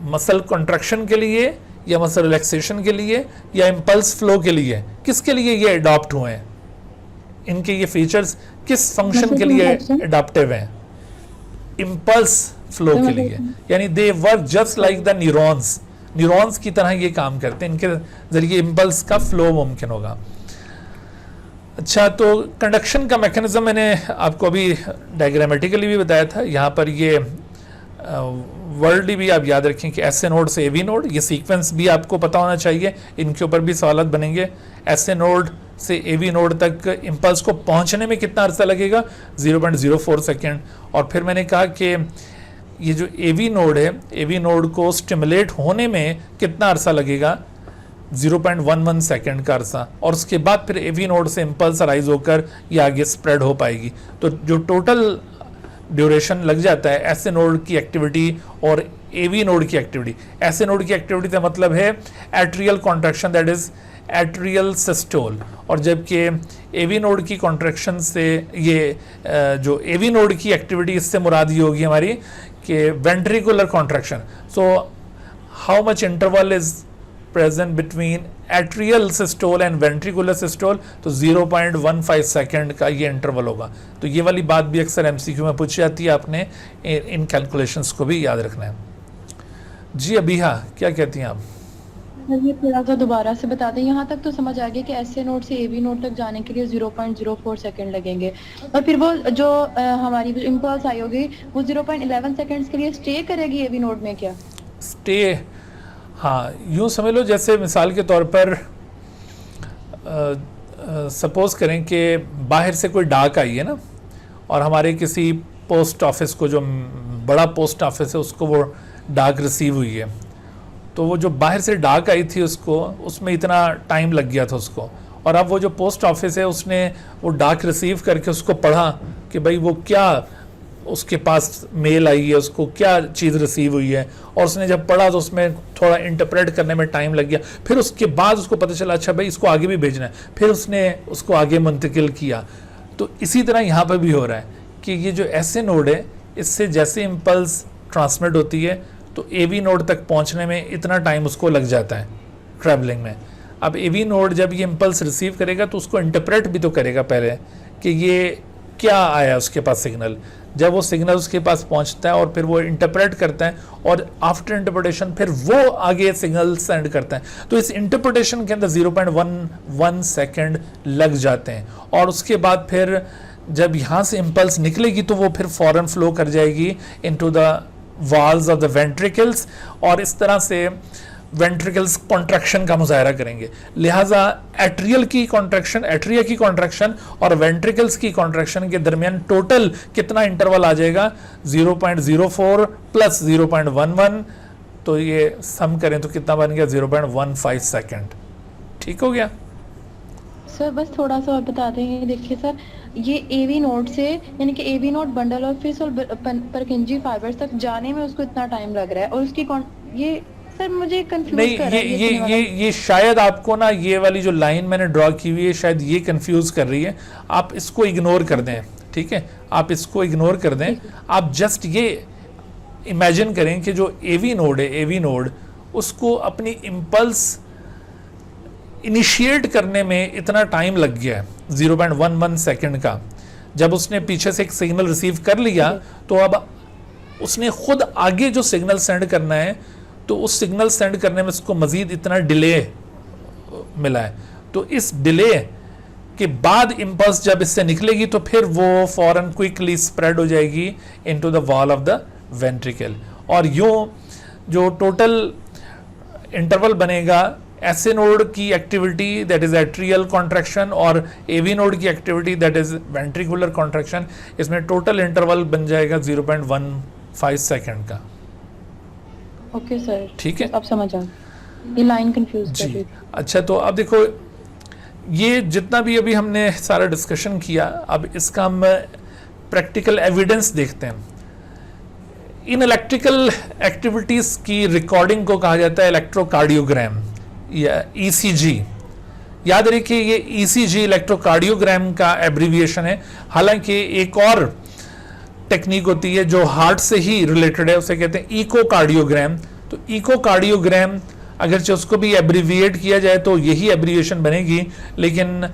मसल कॉन्ट्रैक्शन के लिए या मसल रिलैक्सेशन के लिए या इंपल्स फ्लो के लिए, किसके लिए ये अडॉप्ट हुए हैं, इनके ये फीचर्स किस फंक्शन के लिए अडॉप्टिव हैं? इंपल्स फ्लो के लिए। यानी they work just like the neurons की तरह ये काम करते हैं, इनके जरिए इंपल्स का फ्लो मुमकिन होगा। अच्छा, तो कंडक्शन का मैकेनिज्म मैंने आपको अभी डायग्रामेटिकली भी बताया था। यहाँ पर ये वर्ल्डली भी आप याद रखें कि एसए नोड से एवी नोड, ये सीक्वेंस भी आपको पता होना चाहिए, इनके ऊपर भी सवाल बनेंगे। एसए नोड से एवी नोड तक इंपल्स को पहुंचने में कितना अरसा लगेगा? 0.04 सेकेंड। और फिर मैंने कहा कि ये जो एवी नोड है, एवी नोड को स्टिमुलेट होने में कितना अरसा लगेगा? 0.11 सेकेंड का अरसा। और उसके बाद फिर एवी नोड से इंपल्स अराइज होकर ये आगे स्प्रेड हो पाएगी। तो जो टोटल ड्यूरेशन लग जाता है एसए नोड की एक्टिविटी और एवी नोड की एक्टिविटी। एसए नोड की एक्टिविटी का मतलब है atrial contraction, that is atrial systole. और जबकि एवी नोड की कॉन्ट्रैक्शन से ये जो एवी नोड की एक्टिविटी, इससे मुराद ये होगी हमारी कि ventricular contraction. So how much interval is present between atrial systole and ventricular systole? तो 0.15 सेकेंड का ये इंटरवल होगा। तो ये वाली बात भी अक्सर एमसीक्यू में पूछी जाती है, आपने इन कैलकुलेशंस को भी याद रखना है। जी अबीहा, क्या कहती हैं आप? ये थोड़ा सा दोबारा से बता दें। यहाँ तक तो समझ आ गया कि एसए नोड से एवी नोड तक जाने के लिए 0.04 सेकेंड लगेंगे, और फिर वो जो हमारी इंपल्स आई होगी वो 0.11 सेकेंड्स के लिए स्टे करेगी एवी नोड में क्या? स्टे, हाँ यूँ समझ लो जैसे मिसाल के तौर पर सपोज़ करें कि बाहर से कोई डाक आई है ना, और हमारे किसी पोस्ट ऑफिस को, जो बड़ा पोस्ट ऑफिस है, उसको वो डाक रिसीव हुई है, तो वो जो बाहर से डाक आई थी उसको, उसमें इतना टाइम लग गया था उसको, और अब वो जो पोस्ट ऑफिस है उसने वो डाक रिसीव करके उसको पढ़ा कि भाई वो क्या उसके पास मेल आई है, उसको क्या चीज़ रिसीव हुई है, और उसने जब पढ़ा तो उसमें थोड़ा इंटरप्रेट करने में टाइम लग गया, फिर उसके बाद उसको पता चला अच्छा भाई इसको आगे भी भेजना है, फिर उसने उसको आगे मुंतकिल किया। तो इसी तरह यहाँ पर भी हो रहा है कि ये जो ऐसे नोड है, इससे जैसे इम्पल्स ट्रांसमिट होती है तो एवी नोड तक पहुँचने में इतना टाइम उसको लग जाता है ट्रैवलिंग में। अब एवी नोड जब ये इम्पल्स रिसीव करेगा तो उसको इंटरप्रेट भी तो करेगा पहले कि ये क्या आया उसके पास सिग्नल। जब वो सिग्नल उसके पास पहुंचता है और फिर वो इंटरप्रेट करता है, और आफ्टर इंटरप्रिटेशन फिर वो आगे सिग्नल सेंड करता है, तो इस इंटरप्रिटेशन के अंदर 0.11 सेकेंड लग जाते हैं, और उसके बाद फिर जब यहाँ से इम्पल्स निकलेगी तो वो फिर फॉरन फ्लो कर जाएगी into the walls of the ventricles, और इस तरह से वेंट्रिकल्स कॉन्ट्रैक्शन का मुजाहरा करेंगे। लिहाजा एट्रियल की कॉन्ट्रैक्शन, एट्रिया की कॉन्ट्रैक्शन और वेंट्रिकल्स की कॉन्ट्रैक्शन के दरमियान टोटल कितना इंटरवल आ जाएगा, 0.04 प्लस 0.11, तो ये सम करें तो कितना बन गया, 0.15 सेकेंड। ठीक हो गया सर? बस थोड़ा सा और बता देंगे। देखिए सर, ये एवी नोड से, यानी कि AV node bundle of His और परकिंजी फाइबर्स तक जाने में उसको इतना टाइम लग रहा है, और उसकी ये सर मुझे कंफ्यूज नहीं, कर रहा है ये शायद आपको ना, ये वाली जो लाइन मैंने ड्रॉ की हुई है शायद ये कंफ्यूज कर रही है। आप इसको इग्नोर कर दें, ठीक है, आप इसको इग्नोर कर दें। आप जस्ट ये इमेजिन करें कि जो एवी नोड है, एवी नोड उसको अपनी इम्पल्स इनिशिएट करने में इतना टाइम लग गया है 0.11 सेकेंड का। जब उसने पीछे से एक सिग्नल रिसीव कर लिया तो अब उसने खुद आगे जो सिग्नल सेंड करना है, तो उस सिग्नल सेंड करने में उसको मजीद इतना डिले मिला है। तो इस डिले के बाद इम्पल्स जब इससे निकलेगी तो फिर वो फौरन क्विकली स्प्रेड हो जाएगी into the wall of the ventricle, और यूं जो टोटल इंटरवल बनेगा, ऐसे नोड की activity that is atrial contraction और एवी नोड की activity that is ventricular contraction, इसमें टोटल इंटरवल बन जाएगा 0.15 सेकेंड का। ओके सर, ठीक है, अब समझ आ, ये लाइन कंफ्यूज कर रही। अच्छा, तो अब देखो ये जितना भी अभी हमने सारा डिस्कशन किया, अब इसका हम प्रैक्टिकल एविडेंस देखते हैं। इन इलेक्ट्रिकल एक्टिविटीज की रिकॉर्डिंग को कहा जाता है इलेक्ट्रोकार्डियोग्राम या ईसीजी। याद रखिए ये ईसीजी इलेक्ट्रोकार्डियोग्राम का एब्रीविएशन है। हालांकि एक और टेक्निक होती है जो हार्ट से ही रिलेटेड है, उसे कहते हैं इकोकार्डियोग्राम। तो इकोकार्डियोग्राम अगरचे उसको भी एब्रीविएट किया जाए तो यही एब्रीविएशन बनेगी, लेकिन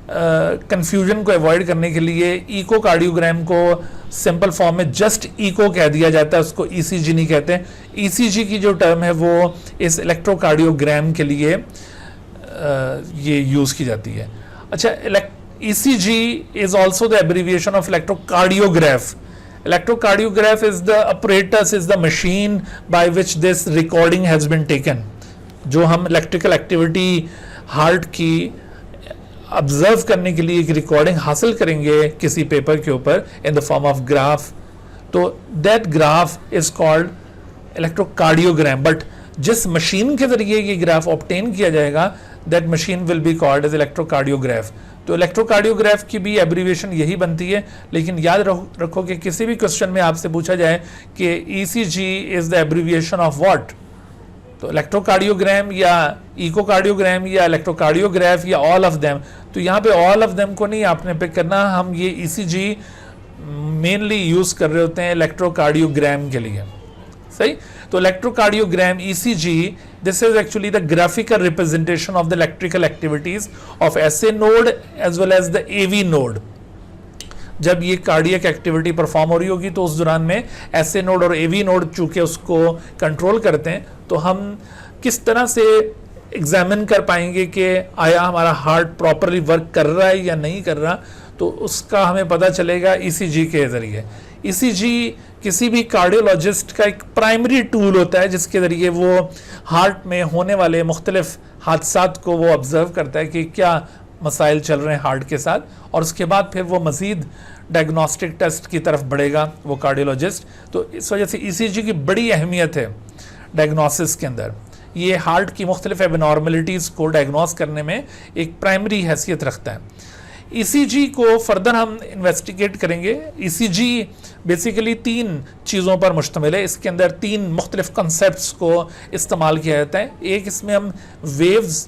कंफ्यूजन को अवॉइड करने के लिए इकोकार्डियोग्राम को सिंपल फॉर्म में जस्ट इको कह दिया जाता है, उसको ईसीजी नहीं कहते। ईसीजी की जो टर्म है वो इस इलेक्ट्रोकार्डियोग्राम के लिए ये यूज की जाती है। अच्छा, ECG is also the abbreviation of electrocardiograph. Electrocardiograph is the apparatus, is the machine by which this recording has been taken. जो हम इलेक्ट्रिकल एक्टिविटी हार्ट की ऑब्जर्व करने के लिए एक रिकॉर्डिंग हासिल करेंगे किसी पेपर के ऊपर in the form of graph, तो that graph is called electrocardiogram. But जिस मशीन के जरिए ये ग्राफ ऑब्टेन किया जाएगा, that machine will be called as electrocardiograph. तो इलेक्ट्रोकार्डियोग्राफ की भी एब्रीविएशन यही बनती है। लेकिन याद रखो कि किसी भी क्वेश्चन में आपसे पूछा जाए कि ECG is the abbreviation of what, तो इलेक्ट्रोकार्डियोग्राम या इकोकार्डियोग्राम या इलेक्ट्रोकार्डियोग्राफ या ऑल ऑफ देम, तो यहाँ पे ऑल ऑफ देम को नहीं आपने पिक करना। हम ये ईसीजी मेनली यूज कर रहे होते हैं इलेक्ट्रोकार्डियोग्राम के लिए, सही। तो electrocardiogram ECG, this is actually the graphical representation of the electrical activities of SA node as well as the AV node। जब ये कार्डियक एक्टिविटी परफॉर्म हो रही होगी तो उस दौरान में SA नोड और AV नोड चूंकि उसको कंट्रोल करते हैं, तो हम किस तरह से एग्जामिन कर पाएंगे कि आया हमारा हार्ट प्रॉपरली वर्क कर रहा है या नहीं कर रहा, तो उसका हमें पता चलेगा ईसीजी के जरिए। ईसीजी किसी भी कार्डियोलॉजिस्ट का एक प्राइमरी टूल होता है जिसके ज़रिए वो हार्ट में होने वाले मुख्तलिफ हादसात को वो ऑब्ज़र्व करता है कि क्या मसाइल चल रहे हैं हार्ट के साथ, और उसके बाद फिर वो मज़ीद डायग्नोस्टिक टेस्ट की तरफ बढ़ेगा वो कार्डियोलॉजिस्ट। तो इस वजह से ईसीजी की बड़ी अहमियत है डायग्नोसिस के अंदर। ये हार्ट की मुख्तलिफ एबनॉर्मलिटीज़ को डायग्नोस करने में एक प्राइमरी हैसियत रखता है। ईसीजी को फर्दर हम इन्वेस्टिगेट करेंगे। ईसीजी बेसिकली 3 चीज़ों पर मुश्तमिल है। इसके अंदर 3 मुख्तलिफ कंसेप्ट्स को इस्तेमाल किया जाता है। एक इसमें हम वेव्स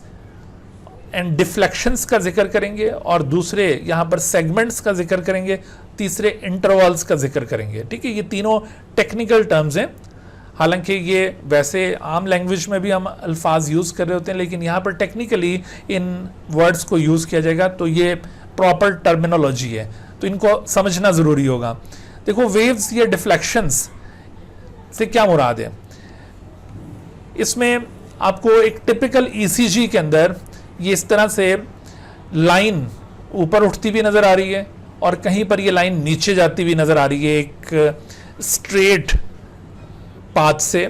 एंड डिफ्लेक्शंस का जिक्र करेंगे, और दूसरे यहाँ पर सेगमेंट्स का जिक्र करेंगे, तीसरे इंटरवल्स का जिक्र करेंगे। ठीक है, ये तीनों टेक्निकल टर्म्स हैं। हालांकि ये वैसे आम लैंग्वेज में भी हम अल्फाज यूज़ कर रहे होते हैं, लेकिन यहाँ पर टेक्निकली इन वर्ड्स को यूज़ किया जाएगा, तो ये प्रॉपर टर्मिनोलॉजी है, तो इनको समझना ज़रूरी होगा। देखो, वेव्स या डिफ्लेक्शंस से क्या मुराद है? इसमें आपको एक टिपिकल ईसीजी के अंदर ये इस तरह से लाइन ऊपर उठती भी नज़र आ रही है, और कहीं पर ये लाइन नीचे जाती हुई नज़र आ रही है, एक स्ट्रेट पाथ से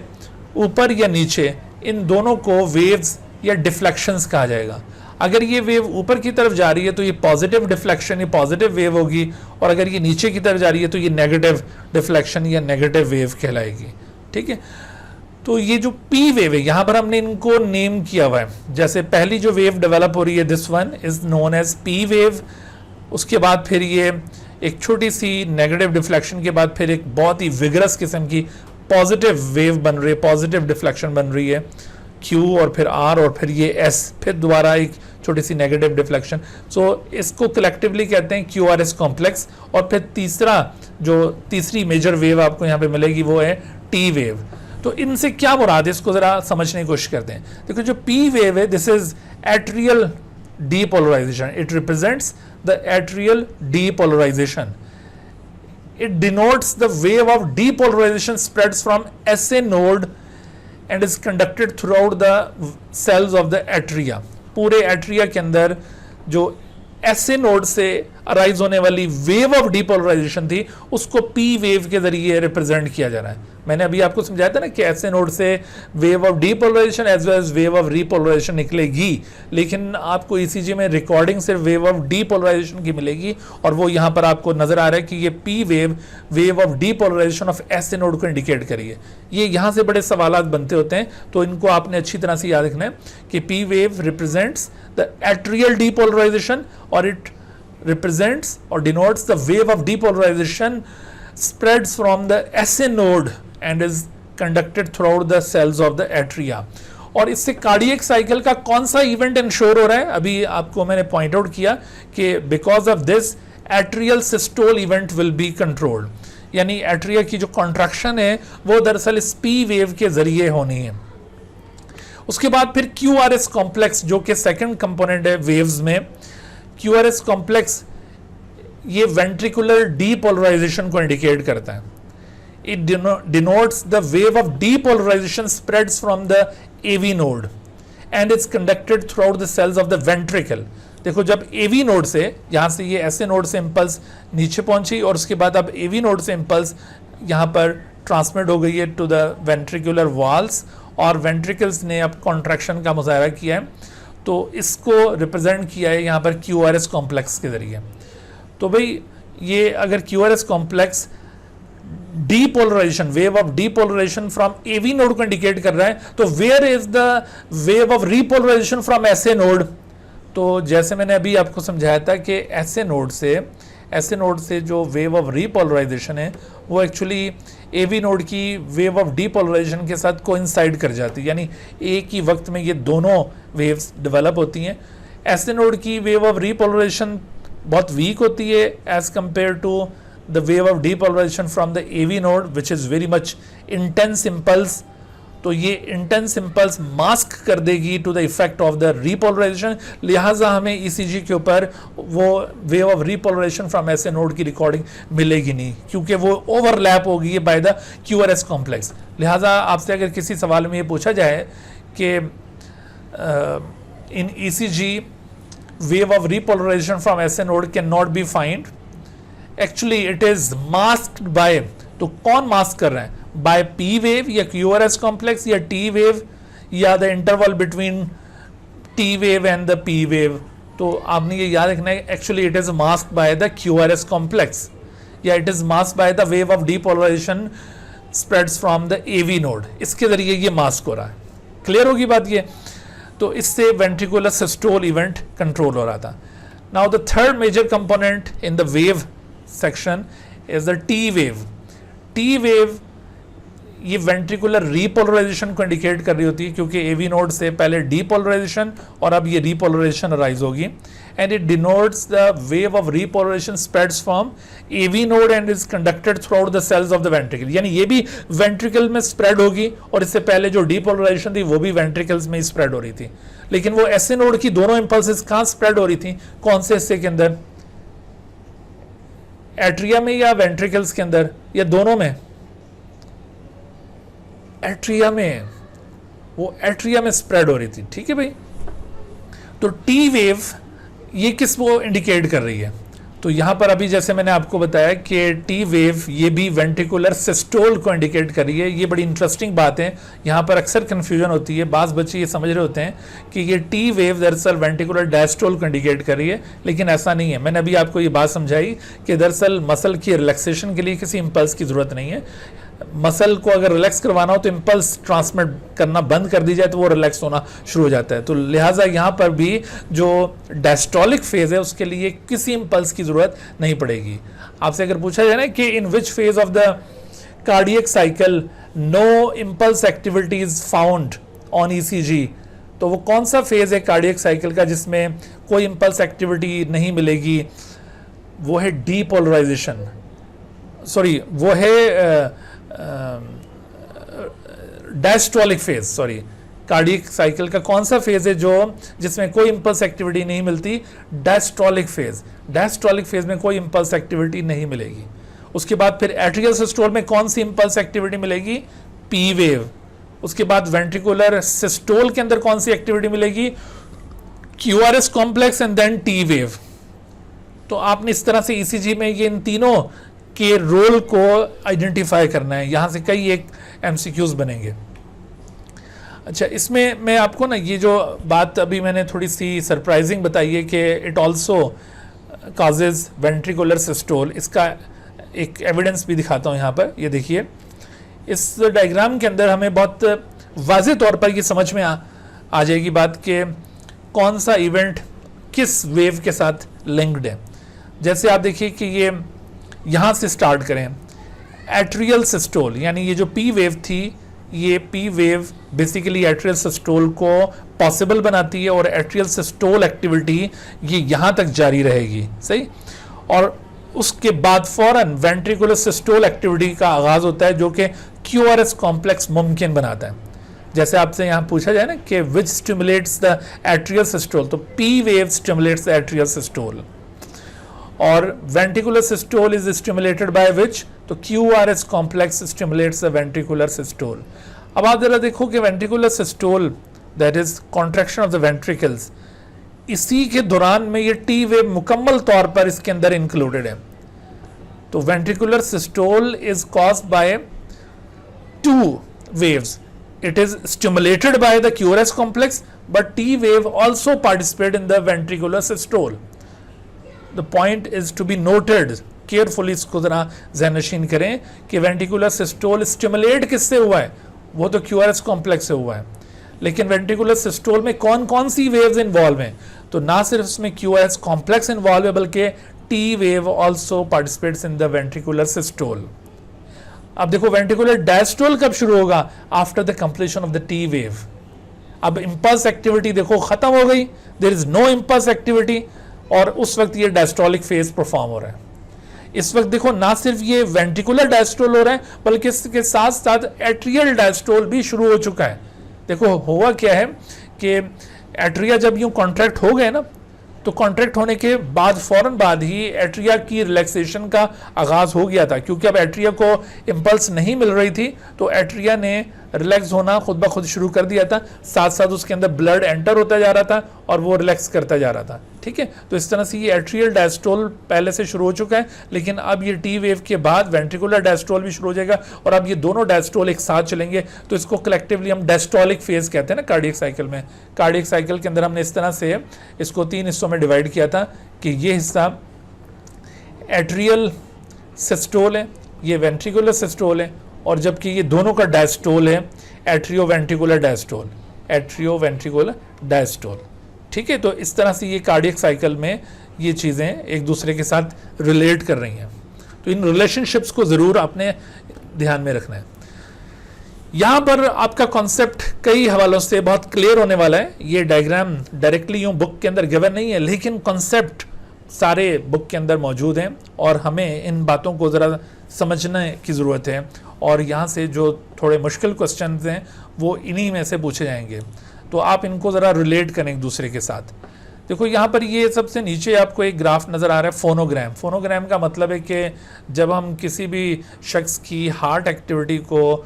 ऊपर या नीचे। इन दोनों को वेव्स या डिफ्लेक्शंस कहा जाएगा। अगर ये वेव ऊपर की तरफ जा रही है तो ये पॉजिटिव डिफ्लेक्शन, ये पॉजिटिव वेव होगी, और अगर ये नीचे की तरफ जा रही है तो ये नेगेटिव डिफ्लेक्शन या नेगेटिव वेव कहलाएगी। ठीक है, तो ये जो पी वेव है, यहाँ पर हमने इनको नेम किया हुआ है। जैसे पहली जो वेव डेवलप हो रही है, this one is known as P wave. उसके बाद फिर ये एक छोटी सी नेगेटिव डिफ्लेक्शन के बाद फिर एक बहुत ही विगरस किस्म की पॉजिटिव वेव बन रही है, पॉजिटिव डिफ्लेक्शन बन रही है, क्यू और फिर आर और फिर ये एस, फिर दोबारा एक छोटी सी नेगेटिव डिफ्लेक्शन। सो इसको कलेक्टिवली कहते हैं क्यू आर एस कॉम्प्लेक्स। और फिर तीसरी मेजर वेव आपको यहाँ पे मिलेगी वो है टी वेव। तो इनसे क्या मुराद है, इसको जरा समझने की कोशिश करते हैं। देखो, जो पी वेव है, this is atrial depolarisation. It represents the atrial depolarisation. It denotes the wave of depolarization spreads from SA node and is conducted throughout the cells of the atria. पूरे atria के अंदर जो SA node से arise होने वाली wave of depolarisation थी, उसको P wave के जरिए रिप्रेजेंट किया जा रहा है। मैंने अभी आपको समझाया था ना कि SA नोड से wave of depolarization as well as wave of repolarization निकलेगी, लेकिन आपको ईसीजी में रिकॉर्डिंग सिर्फ वेव ऑफ डीपोलराइजेशन की मिलेगी, और वो यहाँ पर आपको नजर आ रहा है कि ये P wave of depolarisation of SA node को इंडिकेट करिए। ये यहाँ से बड़े सवाल बनते होते हैं, तो इनको आपने अच्छी तरह से याद रखना है कि P wave represents the atrial depolarisation, और it represents or denotes the wave of depolarization spreads from the SA node and is conducted throughout the cells of the atria. और इससे कार्डियक साइकिल का कौन सा इवेंट इंश्योर हो रहा है? अभी आपको मैंने पॉइंट आउट किया कि because of this atrial systole event will be controlled, यानी एट्रिया की जो कॉन्ट्रैक्शन है वो दरअसल इस पी वेव के जरिए होनी है। उसके बाद फिर QRS कॉम्प्लेक्स, जो कि सेकंड कंपोनेंट है वेव्स में। QRS कॉम्प्लेक्स ये वेंट्रिकुलर डीपोलराइजेशन को इंडिकेट करता है। It denotes the wave of depolarisation spreads from the AV node and it's conducted throughout the cells of the ventricle. देखो, जब AV नोड से, यहाँ से ये SA नोड से इंपल्स नीचे पहुंची, और उसके बाद अब AV नोड से इंपल्स यहाँ पर ट्रांसमिट हो गई है टू द वेंट्रिकुलर वॉल्स, और वेंट्रिकल्स ने अब कॉन्ट्रैक्शन का मुजाहरा किया है, तो इसको रिप्रेजेंट किया है यहाँ पर QRS कॉम्प्लेक्स के जरिए। तो भाई, ये अगर QRS complex depolarization, wave of depolarisation from AV node को इंडिकेट कर रहा है, तो where is the wave of repolarisation from SA node? तो जैसे मैंने अभी आपको समझाया था कि SA नोड से जो वेव ऑफ रीपोलराइजेशन है वो एक्चुअली AV नोड की वेव ऑफ डीपोलराइजेशन के साथ कोइंसाइड कर जाती है, यानी एक ही वक्त में ये दोनों वेव्स डेवलप होती हैं। SA नोड की वेव ऑफ रीपोलराइजेशन बहुत वीक होती है as compare to the wave of depolarisation from the AV node which is very much intense impulse. तो ये इंटेंस इम्पल्स मास्क कर देगी to the effect of the repolarization, लिहाजा हमें ECG के ऊपर वो wave of repolarisation from SA node की रिकॉर्डिंग मिलेगी नहीं, क्योंकि वो ओवरलैप होगी बाय द QRS कॉम्प्लेक्स। लिहाजा आपसे अगर किसी सवाल में ये पूछा जाए कि इन ECG wave of repolarization from SA node cannot be found, actually it is masked by, तो कौन मास्क कर रहे हैं? बाय पी वेव या QRS कॉम्प्लेक्स या टी वेव या the interval between T wave and the P wave? तो आपने ये याद रखना है, actually it is masked by the QRS complex, या it is masked by the wave of depolarisation spreads from the AV node, इसके जरिए ये मास्क हो रहा है। क्लियर होगी बात ये? तो इससे वेंट्रिकुलर सिस्टोल इवेंट कंट्रोल हो रहा था। Now the third major component in the wave section is the T wave. T wave ये वेंट्रिकुलर रीपोलराइजेशन को इंडिकेट कर रही होती है, क्योंकि AV नोड से पहले डीपोलराइजेशन और अब ये रीपोलराइजेशन अराइज होगी, and it denotes the wave of repolarization spreads from AV node and is conducted throughout the cells of the ventricle. यानी ये भी वेंट्रिकल में स्प्रेड होगी, और इससे पहले जो डीपोलराइजेशन थी वो भी वेंट्रिकल्स में ही स्प्रेड हो रही थी। लेकिन वो SA नोड की दोनों इंपल्सेस कहाँ स्प्रेड हो रही थी? कौन से हिस्से के अंदर? एट्रिया में या वेंट्रिकल्स के अंदर, या दोनों में? एट्रिया में, वो एट्रिया में स्प्रेड हो रही थी। ठीक है भाई। तो टी वेव ये किस को इंडिकेट कर रही है? तो यहां पर अभी जैसे मैंने आपको बताया कि टी वेव ये भी वेंट्रिकुलर सिस्टोल को इंडिकेट कर रही है। ये बड़ी इंटरेस्टिंग बात है, यहां पर अक्सर कंफ्यूजन होती है, बास बच्चे ये समझ रहे होते हैं कि ये टी वेव दरअसल वेंट्रिकुलर डायस्टोल को इंडिकेट कर रही है, लेकिन ऐसा नहीं है। मैंने अभी आपको ये बात समझाई कि दरअसल मसल की रिलैक्सेशन के लिए किसी इंपल्स की जरूरत नहीं है। मसल को अगर रिलैक्स करवाना हो तो इंपल्स ट्रांसमिट करना बंद कर दी जाए तो वो रिलैक्स होना शुरू हो जाता है। तो लिहाजा यहाँ पर भी जो डायस्टोलिक फेज है उसके लिए किसी इंपल्स की जरूरत नहीं पड़ेगी। आपसे अगर पूछा जाए ना कि in which phase of the cardiac cycle no impulse activity is found on ECG, तो वो कौन सा फेज है कार्डियक साइकिल का जिसमें कोई इंपल्स एक्टिविटी नहीं मिलेगी? वो है डीपोलराइजेशन, सॉरी वो है diastolic phase. Sorry, cardiac cycle का कौन सा फेज है जो जिसमें कोई इंपल्स एक्टिविटी नहीं मिलती? Diastolic phase. डायस्टोलिक फेज में कोई इंपल्स एक्टिविटी नहीं मिलेगी। उसके बाद फिर एट्रियल सिस्टोल में कौन सी इंपल्स एक्टिविटी मिलेगी? P wave. उसके बाद वेंट्रिकुलर सिस्टोल के अंदर कौन सी एक्टिविटी मिलेगी? QRS complex and then T wave. तो आपने इस तरह से ECG में ये इन तीनों के रोल को आइडेंटिफाई करना है। यहां से कई एक MCQs बनेंगे। अच्छा, इसमें मैं आपको ना ये जो बात अभी मैंने थोड़ी सी सरप्राइजिंग बताई है कि it also causes ventricular systole, इसका एक एविडेंस भी दिखाता हूं यहाँ पर। ये देखिए, इस डायग्राम के अंदर हमें बहुत वाज़ेह तौर पर ये समझ में आ जाएगी बात कि कौन सा इवेंट किस वेव के साथ लिंक्ड है। जैसे आप देखिए कि ये यहाँ से स्टार्ट करें, एट्रियल सिस्टोल, यानी ये जो पी वेव थी, ये P wave basically atrial systole को पॉसिबल बनाती है और एट्रियल सिस्टोल एक्टिविटी ये यहाँ तक जारी रहेगी। सही। और उसके बाद फौरन वेंट्रिकुलर सिस्टोल एक्टिविटी का आगाज होता है जो कि QRS कॉम्प्लेक्स मुमकिन बनाता है। जैसे आपसे यहाँ पूछा जाए ना कि which stimulates the atrial systole, तो P wave stimulates the atrial systole. और ventricular systole is stimulated by which, तो QRS complex stimulates the ventricular systole. अब आप जरा देखो कि ventricular systole that is contraction of the ventricles, इसी के दौरान में ये टी वेव मुकम्मल तौर पर इसके अंदर इंक्लूडेड है। तो ventricular systole is caused by two waves, it is stimulated by the QRS complex, but T wave also participate in the ventricular systole. The point is to be noted carefully, इसको जरा ज़हनशीन करें कि ventricular systole stimulate किससे हुआ है? वो तो QRS complex से हुआ है, लेकिन ventricular systole में कौन कौन सी waves involve हैं? तो ना सिर्फ इसमें QRS complex involve है, बल्कि T wave also participates in the ventricular systole. अब देखो वेंट्रिकुलर डायस्टोल कब शुरू होगा? After the completion of the T wave. अब इंपल्स एक्टिविटी देखो खत्म हो गई, there is no impulse activity, और उस वक्त ये डायस्टोलिक फेज परफॉर्म हो रहा है। इस वक्त देखो ना सिर्फ ये वेंट्रिकुलर डायस्टोल हो रहा है, बल्कि इसके साथ साथ एट्रियल डायस्टोल भी शुरू हो चुका है। देखो हुआ क्या है कि एट्रिया जब यूं कॉन्ट्रैक्ट हो गए ना, तो कॉन्ट्रैक्ट होने के बाद फौरन बाद ही एट्रिया की रिलैक्सेशन का आगाज हो गया था, क्योंकि अब एट्रिया को इंपल्स नहीं मिल रही थी, तो एट्रिया ने रिलैक्स होना खुद ब खुद शुरू कर दिया था, साथ साथ उसके अंदर ब्लड एंटर होता जा रहा था और वो रिलैक्स करता जा रहा था। ठीक है, तो इस तरह से ये एट्रियल डायस्टोल पहले से शुरू हो चुका है, लेकिन अब ये टी वेव के बाद वेंट्रिकुलर डायस्टोल भी शुरू हो जाएगा और अब ये दोनों डायस्टोल एक साथ चलेंगे, तो इसको कलेक्टिवली हम डायस्टोलिक फेज कहते हैं ना कार्डियक साइकिल में। कार्डियक साइकिल के अंदर हमने इस तरह से इसको 3 हिस्सों में डिवाइड किया था कि ये हिस्सा एट्रियल सिस्टोल है, ये वेंट्रिकुलर सिस्टोल है, और जबकि ये दोनों का डायस्टोल है atrio ventricular diastole, atrio ventricular diastole. ठीक है, तो इस तरह से ये कार्डियक साइकिल में ये चीज़ें एक दूसरे के साथ रिलेट कर रही हैं, तो इन रिलेशनशिप्स को ज़रूर आपने ध्यान में रखना है। यहाँ पर आपका कॉन्सेप्ट कई हवालों से बहुत क्लियर होने वाला है। ये डायग्राम डायरेक्टली यूँ बुक के अंदर गिवन नहीं है, लेकिन कॉन्सेप्ट सारे बुक के अंदर मौजूद हैं और हमें इन बातों को ज़रा समझने की ज़रूरत है, और यहाँ से जो थोड़े मुश्किल क्वेश्चंस हैं वो इन्हीं में से पूछे जाएंगे, तो आप इनको ज़रा रिलेट करें एक दूसरे के साथ। देखो यहाँ पर ये सबसे नीचे आपको एक ग्राफ नज़र आ रहा है, फोनोग्राम। फोनोग्राम का मतलब है कि जब हम किसी भी शख्स की हार्ट एक्टिविटी को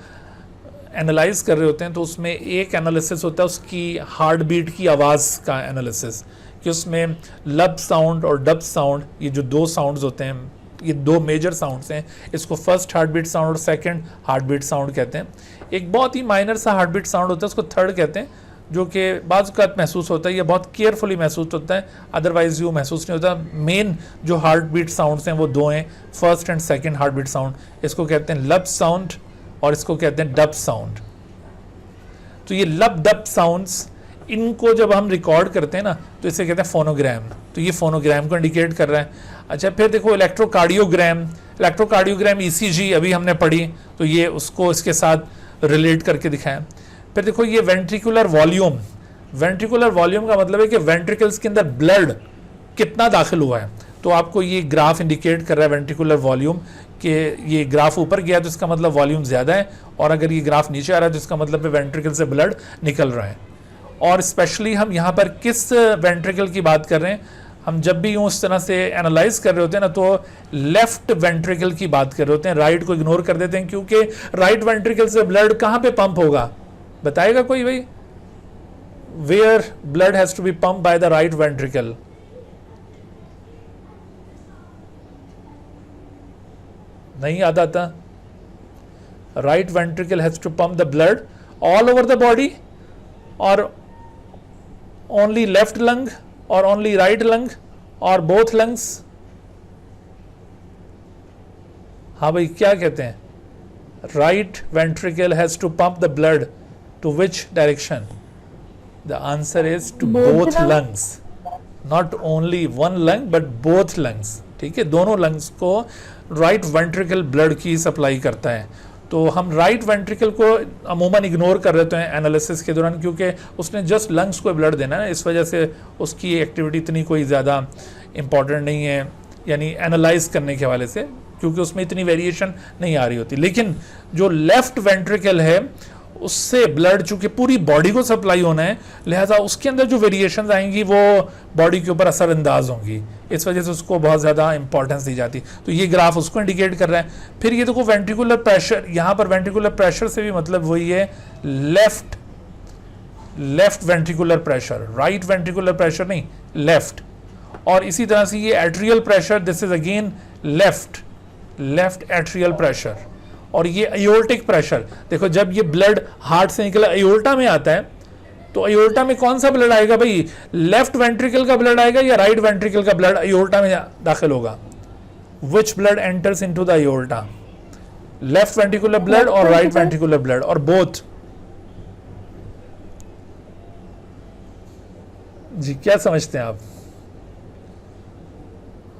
एनालाइज कर रहे होते हैं तो उसमें एक एनालिसिस होता है उसकी हार्ट बीट की आवाज़ का एनालिसिस, कि उसमें लब साउंड और डब साउंड, ये जो 2 साउंड्स होते हैं, ये 2 मेजर साउंड्स हैं, इसको फर्स्ट हार्ट बीट साउंड और सेकंड हार्ट बीट साउंड कहते हैं। एक बहुत ही माइनर सा हार्ट बीट साउंड होता है, उसको थर्ड कहते हैं, जो कि बाज़ औक़ात महसूस होता है, ये बहुत केयरफुली महसूस होता है, अदरवाइज यूँ महसूस नहीं होता। मेन जो हार्ट बीट साउंड्स हैं वो 2 हैं, first and second heart beat sound, इसको कहते हैं लब साउंड और इसको कहते हैं डब साउंड। तो ये लब डब साउंड्स, इनको जब हम रिकॉर्ड करते हैं ना तो इसे कहते हैं फोनोग्राम, तो ये फोनोग्राम को इंडिकेट कर रहा है। अच्छा, फिर देखो इलेक्ट्रोकार्डियोग्राम, इलेक्ट्रोकार्डियोग्राम ईसीजी अभी हमने पढ़ी, तो ये उसको इसके साथ रिलेट करके दिखाया। फिर देखो ये वेंट्रिकुलर वॉल्यूम, वेंट्रिकुलर वॉल्यूम का मतलब है कि वेंट्रिकल्स के अंदर ब्लड कितना दाखिल हुआ है, तो आपको ये ग्राफ इंडिकेट कर रहा है वेंट्रिकुलर वॉल्यूम, कि ये ग्राफ ऊपर गया तो इसका मतलब वॉल्यूम ज़्यादा है, और अगर ये ग्राफ नीचे आ रहा है तो इसका मतलब वेंट्रिकल से ब्लड निकल रहा है। और स्पेशली हम यहाँ पर किस वेंट्रिकल की बात कर रहे हैं, हम जब भी यूँ उस तरह से एनालाइज कर रहे होते हैं ना तो लेफ्ट वेंट्रिकल की बात कर रहे होते हैं, राइट को इग्नोर कर देते हैं, क्योंकि राइट वेंट्रिकल से ब्लड कहाँ पे पंप होगा, बताएगा कोई भाई? Where blood has to be pump by the right ventricle? नहीं याद आता? Right ventricle has to pump the blood all over the body, और ओनली लेफ्ट लंग और ओनली राइट लंग और बोथ लंग्स? हाँ भाई, क्या कहते हैं? Right ventricle has to pump the blood to which direction? The answer is to both lungs, not only one lung but both lungs. ठीक है, दोनों लंग्स को राइट वेंट्रिकल ब्लड की सप्लाई करता है। तो हम राइट वेंट्रिकल को अमूमन इग्नोर कर रहे हैं एनालिसिस के दौरान, क्योंकि उसने जस्ट लंग्स को ब्लड देना है, इस वजह से उसकी एक्टिविटी इतनी कोई ज़्यादा इम्पॉर्टेंट नहीं है, यानी एनालाइज करने के हवाले से, क्योंकि उसमें इतनी वेरिएशन नहीं आ रही होती। लेकिन जो लेफ्ट वेंट्रिकल है उससे ब्लड चूँकि पूरी बॉडी को सप्लाई होना है, लिहाजा उसके अंदर जो वेरिएशंस आएंगी वो बॉडी के ऊपर असरअंदाज होंगी, इस वजह से उसको बहुत ज़्यादा इंपॉर्टेंस दी जाती। तो ये ग्राफ उसको इंडिकेट कर रहा है। फिर ये देखो वेंट्रिकुलर प्रेशर, यहाँ पर वेंट्रिकुलर प्रेशर से भी मतलब वही है left ventricular pressure, right ventricular pressure नहीं, लेफ्ट। और इसी तरह से ये atrial pressure, this is again left atrial pressure. और ये अयोर्टिक प्रेशर, देखो जब ये ब्लड हार्ट से निकल अयोर्टा में आता है, तो अयोर्टा में कौन सा ब्लड आएगा भाई? लेफ्ट वेंट्रिकल का ब्लड आएगा या राइट वेंट्रिकल का ब्लड अयोर्टा में दाखिल होगा? Which blood enters into the aorta? Left ventricular blood और राइट वेंट्रिकुलर ब्लड, और बोथ? जी क्या समझते हैं आप?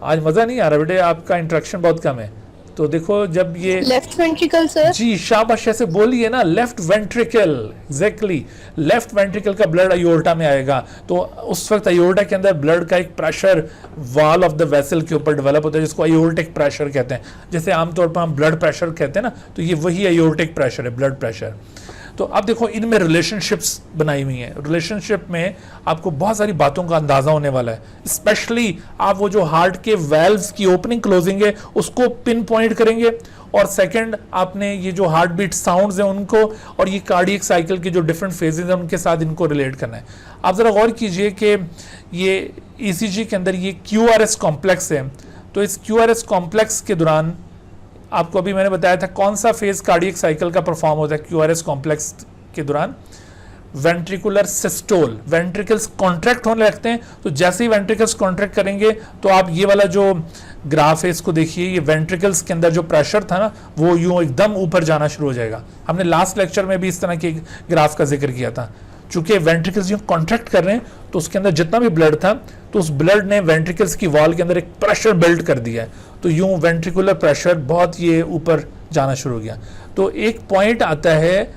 आज मजा नहीं आ रहा बेटे, आपका इंटरेक्शन बहुत कम है। तो देखो जब ये लेफ्ट वेंट्रिकल सर, जी शाबाश, ऐसे बोलिए ना, left ventricle, exactly left ventricle का ब्लड अयोर्टा में आएगा, तो उस वक्त अयोर्टा के अंदर ब्लड का एक pressure wall of the vessel के ऊपर डेवलप होता है, जिसको अयोर्टिक प्रेशर कहते हैं। जैसे आमतौर पर हम ब्लड प्रेशर कहते हैं ना, तो ये वही अयोर्टिक प्रेशर है, ब्लड प्रेशर। तो अब देखो इनमें रिलेशनशिप्स बनाई हुई हैं, रिलेशनशिप में आपको बहुत सारी बातों का अंदाजा होने वाला है। स्पेशली आप वो जो हार्ट के वेल्व्स की ओपनिंग क्लोजिंग है उसको पिन पॉइंट करेंगे, और सेकंड आपने ये जो हार्ट बीट साउंड्स हैं उनको और ये कार्डियक साइकिल के जो डिफरेंट फेजेस हैं उनके साथ इनको रिलेट करना है। आप ज़रा गौर कीजिए कि ये ईसीजी के अंदर ये QRS कॉम्प्लेक्स है, तो इस QRS कॉम्प्लेक्स के दौरान आपको अभी मैंने बताया था कौन सा फेज कार्डियक साइकिल का परफॉर्म होता है QRS कॉम्प्लेक्स के दौरान, वेंट्रिकुलर सिस्टोल। वेंट्रिकल्स कॉन्ट्रैक्ट होने लगते हैं, तो जैसे ही वेंट्रिकल्स कॉन्ट्रैक्ट करेंगे तो आप ये वाला जो ग्राफ है इसको देखिए, ये वेंट्रिकल्स के अंदर जो प्रेशर था ना वो यूं एकदम ऊपर जाना शुरू हो जाएगा। हमने लास्ट लेक्चर में भी इस तरह के ग्राफ का जिक्र किया था। चूंकि वेंट्रिकल्स यूं कॉन्ट्रैक्ट कर रहे हैं तो उसके अंदर जितना भी ब्लड था तो उस ब्लड ने वेंट्रिकल्स की वॉल के अंदर एक प्रेशर बिल्ड कर दिया है, तो यूं वेंट्रिकुलर प्रेशर बहुत ये ऊपर जाना शुरू हो गया। तो एक पॉइंट आता है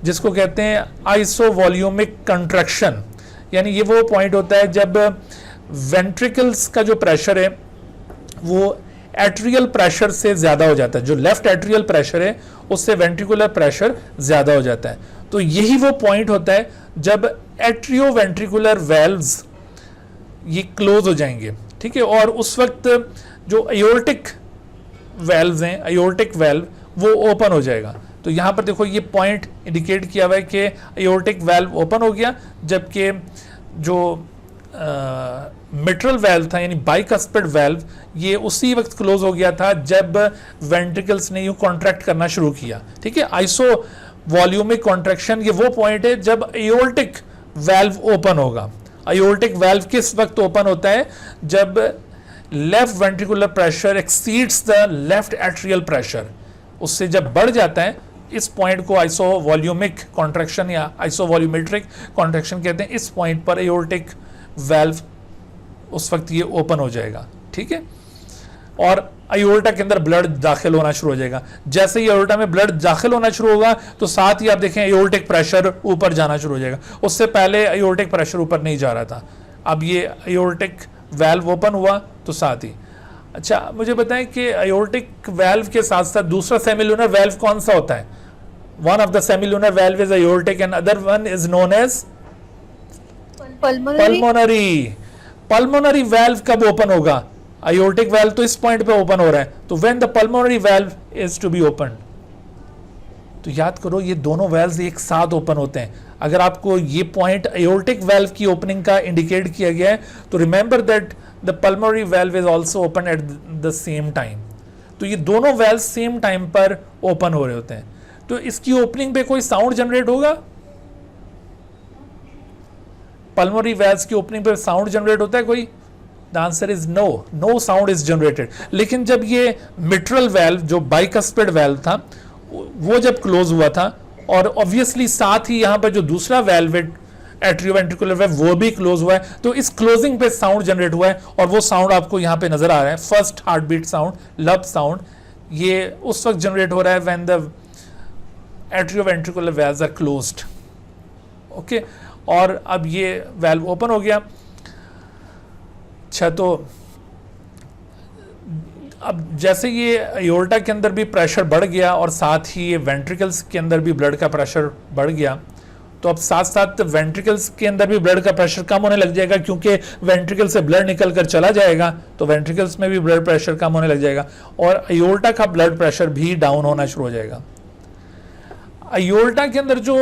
जिसको कहते हैं आइसोवॉल्यूमिक कंट्रैक्शन, यानी ये वो पॉइंट होता है जब वेंट्रिकल्स का जो प्रेशर है वो एट्रियल प्रेशर से ज़्यादा हो जाता है, जो लेफ्ट एट्रियल प्रेशर है उससे वेंट्रिकुलर प्रेशर ज़्यादा हो जाता है। तो यही वो पॉइंट होता है जब एट्रियो वेंट्रिकुलर वेल्व्स ये क्लोज हो जाएंगे, ठीक है, और उस वक्त जो एयोर्टिक वेल्व्स हैं, एयोर्टिक वेल्व वो ओपन हो जाएगा। तो यहाँ पर देखो ये पॉइंट इंडिकेट किया हुआ है कि एयोर्टिक वेल्व ओपन हो गया, जबकि जो मिट्रल वेल्व था यानी बाइकस्पिड वेल्व ये उसी वक्त क्लोज हो गया था जब वेंट्रिकल्स ने यूं कॉन्ट्रैक्ट करना शुरू किया, ठीक है। आइसो वॉल्यूमिक कॉन्ट्रैक्शन ये वो पॉइंट है जब एयोर्टिक वेल्व ओपन होगा। एयोर्टिक वेल्व किस वक्त ओपन होता है? जब left ventricular pressure exceeds the left atrial pressure, उससे जब बढ़ जाता है, इस पॉइंट को आइसोवॉल्यूमिक कॉन्ट्रैक्शन या आइसोवॉल्यूमेट्रिक कॉन्ट्रैक्शन कहते हैं। इस पॉइंट पर एयोर्टिक वेल्व उस वक्त ये ओपन हो जाएगा, ठीक है, और एयोर्टा के अंदर ब्लड दाखिल होना शुरू हो जाएगा। जैसे ही एयोर्टा में ब्लड दाखिल होना शुरू होगा तो साथ ही आप देखें एयोर्टिक प्रेशर ऊपर जाना शुरू हो जाएगा। उससे पहले एयोर्टिक प्रेशर ऊपर नहीं जा रहा था, अब ये एयोर्टिक वेल्व ओपन हुआ तो साथ ही। अच्छा मुझे बताएं कि एयोर्टिक वेल्व के साथ साथ दूसरा सेमिलुनर वेल्व कौन सा होता है? One of the semilunar valve is aortic and other one is known as pulmonary. Pulmonary valve कब ओपन होगा? एयोर्टिक वेल्व तो इस पॉइंट पे ओपन हो रहा है, तो when the pulmonary valve is to be open. तो याद करो ये दोनों वेल्व्स एक साथ ओपन होते हैं। अगर आपको ये पॉइंट एयोर्टिक वेल्व की ओपनिंग का इंडिकेट किया गया है तो remember that the pulmonary valve is also open at the same time. तो ये दोनों वेल्व सेम टाइम पर ओपन हो रहे होते हैं। तो इसकी ओपनिंग पे कोई साउंड जनरेट होगा? पल्मोनरी वेल्व्स की ओपनिंग पे साउंड जनरेट होता है कोई? The answer is no, no sound is generated. लेकिन जब ये मिट्रल वेल्व जो बाइकस्पिड वेल्व था वो जब क्लोज हुआ था और ऑब्वियसली साथ ही यहाँ पर जो दूसरा वेल्व एट्रियोवेंट्रिकुलर वेल्व वो भी क्लोज हुआ है, तो इस क्लोजिंग पे साउंड जनरेट हुआ है और वो साउंड आपको यहाँ पे नजर आ रहा है, first heart beat sound, lub sound. ये उस वक्त जनरेट हो रहा है when the atrioventricular valves are closed, okay. और अब ये वेल्व ओपन हो गया। अच्छा तो अब जैसे ये एयोर्टा के अंदर भी प्रेशर बढ़ गया और साथ ही ये वेंट्रिकल्स के अंदर भी ब्लड का प्रेशर बढ़ गया, तो अब साथ साथ वेंट्रिकल्स के अंदर भी ब्लड का प्रेशर कम होने लग जाएगा, क्योंकि वेंट्रिकल से ब्लड निकल कर चला जाएगा तो वेंट्रिकल्स में भी ब्लड प्रेशर कम होने लग जाएगा और एयोर्टा का ब्लड प्रेशर भी डाउन होना शुरू हो जाएगा। एयोर्टा के अंदर जो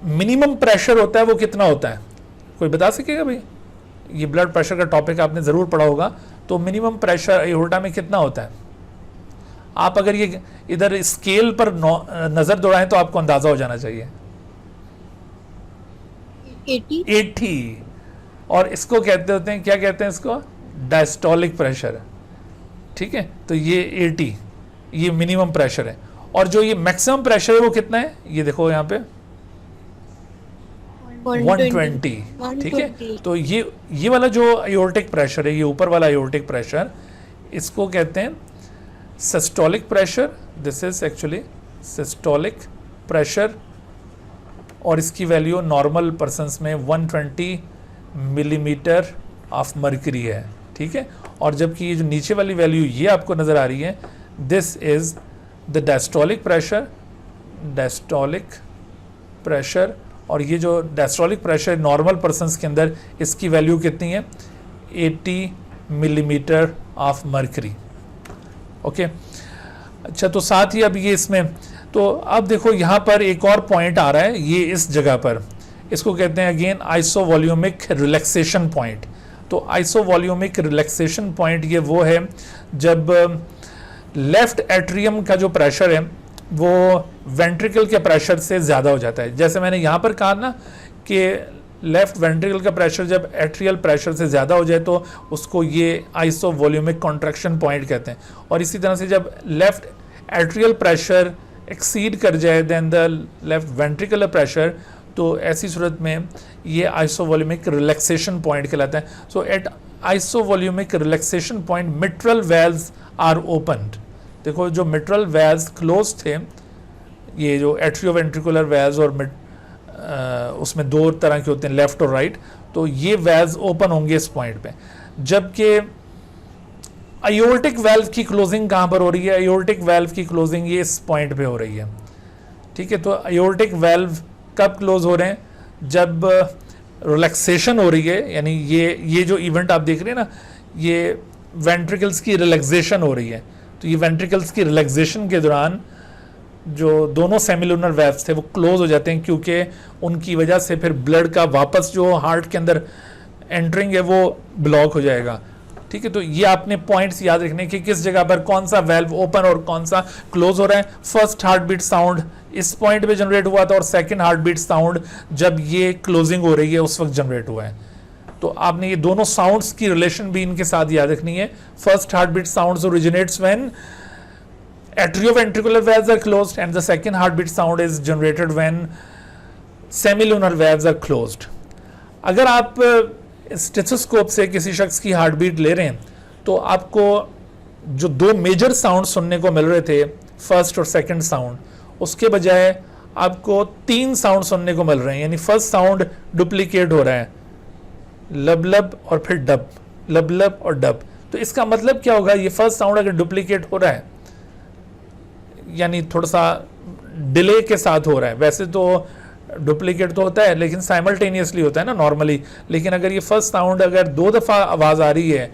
मिनिमम प्रेशर होता है वो कितना होता है? कोई बता सकेगा भाई? ये ब्लड प्रेशर का टॉपिक आपने ज़रूर पढ़ा होगा, तो मिनिमम प्रेशर एयोर्टा में कितना होता है? आप अगर ये इधर स्केल पर नज़र दौड़ाएं तो आपको अंदाज़ा हो जाना चाहिए। 80। और इसको कहते होते हैं, क्या कहते हैं इसको? डायस्टोलिक प्रेशर, ठीक है। तो ये 80 ये मिनिमम प्रेशर है, और जो ये मैक्सिमम प्रेशर है वो कितना है? ये देखो यहाँ पे 120, ठीक है। तो ये वाला जो एयोर्टिक प्रेशर है, ये ऊपर वाला एयोर्टिक प्रेशर, इसको कहते हैं systolic pressure. This is actually systolic pressure और इसकी वैल्यू नॉर्मल पर्सन्स में 120 मिलीमीटर ऑफ मर्करी है, ठीक है। और जबकि ये जो नीचे वाली वैल्यू ये आपको नज़र आ रही है, this is the diastolic pressure, diastolic pressure, और ये जो डायस्टोलिक प्रेशर नॉर्मल पर्सन्स के अंदर इसकी वैल्यू कितनी है 80 मिलीमीटर ऑफ मर्करी। ओके, अच्छा, तो साथ ही अब ये इसमें, तो अब देखो यहाँ पर एक और पॉइंट आ रहा है, ये इस जगह पर इसको कहते हैं अगेन आइसोवॉल्यूमिक रिलैक्सेशन पॉइंट। तो आइसोवॉल्यूमिक रिलैक्सेशन पॉइंट ये वो है जब लेफ्ट एट्रियम का जो प्रेशर है वो वेंट्रिकल के प्रेशर से ज़्यादा हो जाता है। जैसे मैंने यहाँ पर कहा ना कि लेफ्ट वेंट्रिकल का प्रेशर जब एट्रियल प्रेशर से ज़्यादा हो जाए तो उसको ये आइसोवॉल्यूमिक कॉन्ट्रैक्शन पॉइंट कहते हैं। और इसी तरह से जब लेफ्ट एट्रियल प्रेशर एक्सीड कर जाए then the left ventricular pressure, तो ऐसी सूरत में ये आइसोवॉल्यूमिक रिलैक्सेशन पॉइंट कहलाता है। So at isovolumic relaxation point mitral valves are opened. देखो जो मिट्रल वेल्व्स क्लोज थे, ये जो एट्रियोवेंट्रिकुलर वेल्व्स और उसमें दो तरह के होते हैं लेफ्ट और राइट, तो ये वेल्व्स ओपन होंगे इस पॉइंट पे। जबकि अयोर्टिक वेल्व की क्लोजिंग कहाँ पर हो रही है? अयोर्टिक वेल्व की क्लोजिंग ये इस पॉइंट पे हो रही है। ठीक है, तो अयोर्टिक वेल्व कब क्लोज हो रहे हैं? जब रिलैक्सेशन हो रही है, यानी ये जो इवेंट आप देख रहे हैं ना, ये वेंट्रिकल्स की रिलैक्सेशन हो रही है। तो ये वेंट्रिकल्स की रिलैक्सेशन के दौरान जो दोनों सेमिलुनर वेव्स थे वो क्लोज हो जाते हैं, क्योंकि उनकी वजह से फिर ब्लड का वापस जो हार्ट के अंदर एंटरिंग है वो ब्लॉक हो जाएगा। ठीक है, तो ये आपने पॉइंट्स याद रखने कि किस जगह पर कौन सा वेल्व ओपन और कौन सा क्लोज हो रहा है। फर्स्ट हार्ट बीट साउंड इस पॉइंट पे जनरेट हुआ था और सेकंड हार्ट बीट साउंड जब ये क्लोजिंग हो रही है उस वक्त जनरेट हुआ है। तो आपने ये दोनों साउंड्स की रिलेशन भी इनके साथ याद रखनी है। First heart beat sounds originates when atrioventricular valves are closed and the second heartbeat sound is generated when semilunar valves are closed. अगर आप स्टेथोस्कोप से किसी शख्स की हार्ट बीट ले रहे हैं तो आपको जो दो मेजर साउंड सुनने को मिल रहे थे, फर्स्ट और सेकंड साउंड, उसके बजाय आपको 3 साउंड सुनने को मिल रहे हैं। यानी फर्स्ट साउंड डुप्लीकेट हो रहा है, लब लब और फिर डब, लब लब और डब। तो इसका मतलब क्या होगा? ये फर्स्ट साउंड अगर डुप्लीकेट हो रहा है यानी थोड़ा सा डिले के साथ हो रहा है, वैसे तो डुप्लीकेट तो होता है लेकिन साइमल्टेनियसली होता है ना नॉर्मली, लेकिन अगर ये फर्स्ट साउंड अगर 2 दफ़ा आवाज़ आ रही है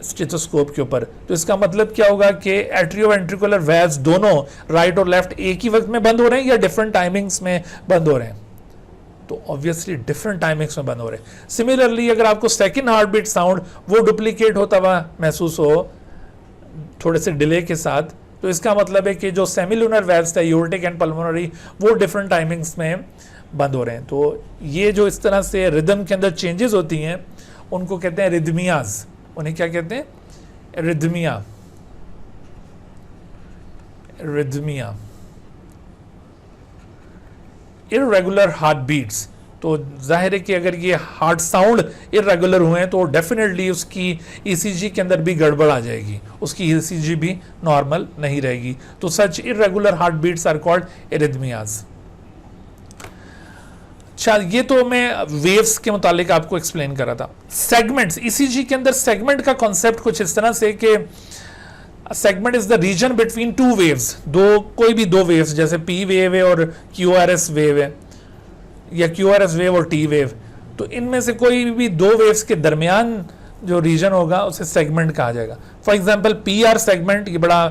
स्टेथोस्कोप के ऊपर तो इसका मतलब क्या होगा कि एट्रियोवेंट्रिकुलर वेल्व्स दोनों राइट और लेफ्ट एक ही वक्त में बंद हो रहे हैं या डिफरेंट टाइमिंग्स में बंद हो रहे हैं? तो ऑब्वियसली डिफरेंट टाइमिंग्स में बंद हो रहे हैं। सिमिलरली अगर आपको सेकेंड हार्ट बीट साउंड वो डुप्लीकेट होता हुआ महसूस हो थोड़े से डिले के साथ, तो इसका मतलब है कि जो सेमिलुनर वेल्व्स थे यूरेटिक एंड पल्मोनरी वो डिफरेंट टाइमिंग्स में बंद हो रहे हैं। तो ये जो इस तरह से रिदम के अंदर चेंजेस होती हैं उनको कहते हैं रिदमियाज। उन्हें क्या कहते हैं? रिदमिया। रिदमिया, इर्रेगुलर हार्ट बीट्स। तो जाहिर है कि अगर ये हार्ट साउंड इरेगुलर हुए हैं तो डेफिनेटली उसकी ईसीजी के अंदर भी गड़बड़ आ जाएगी, उसकी ईसीजी भी नॉर्मल नहीं रहेगी। तो such irregular heart beats are called arrhythmias. अच्छा, ये तो मैं वेव्स के मुतालिक आपको एक्सप्लेन कर रहा था। सेगमेंट्स, ईसीजी के अंदर सेगमेंट का कॉन्सेप्ट कुछ इस तरह से कि segment is the region between 2 waves, कोई भी 2 वेव्स, जैसे पी वेव है और क्यूआरएस वेव है या क्यूआरएस वेव और टी वेव, तो इनमें से कोई भी 2 वेव्स के दरमियान जो रीजन होगा उसे सेगमेंट कहा जाएगा। फॉर एग्जांपल पीआर सेगमेंट, ये बड़ा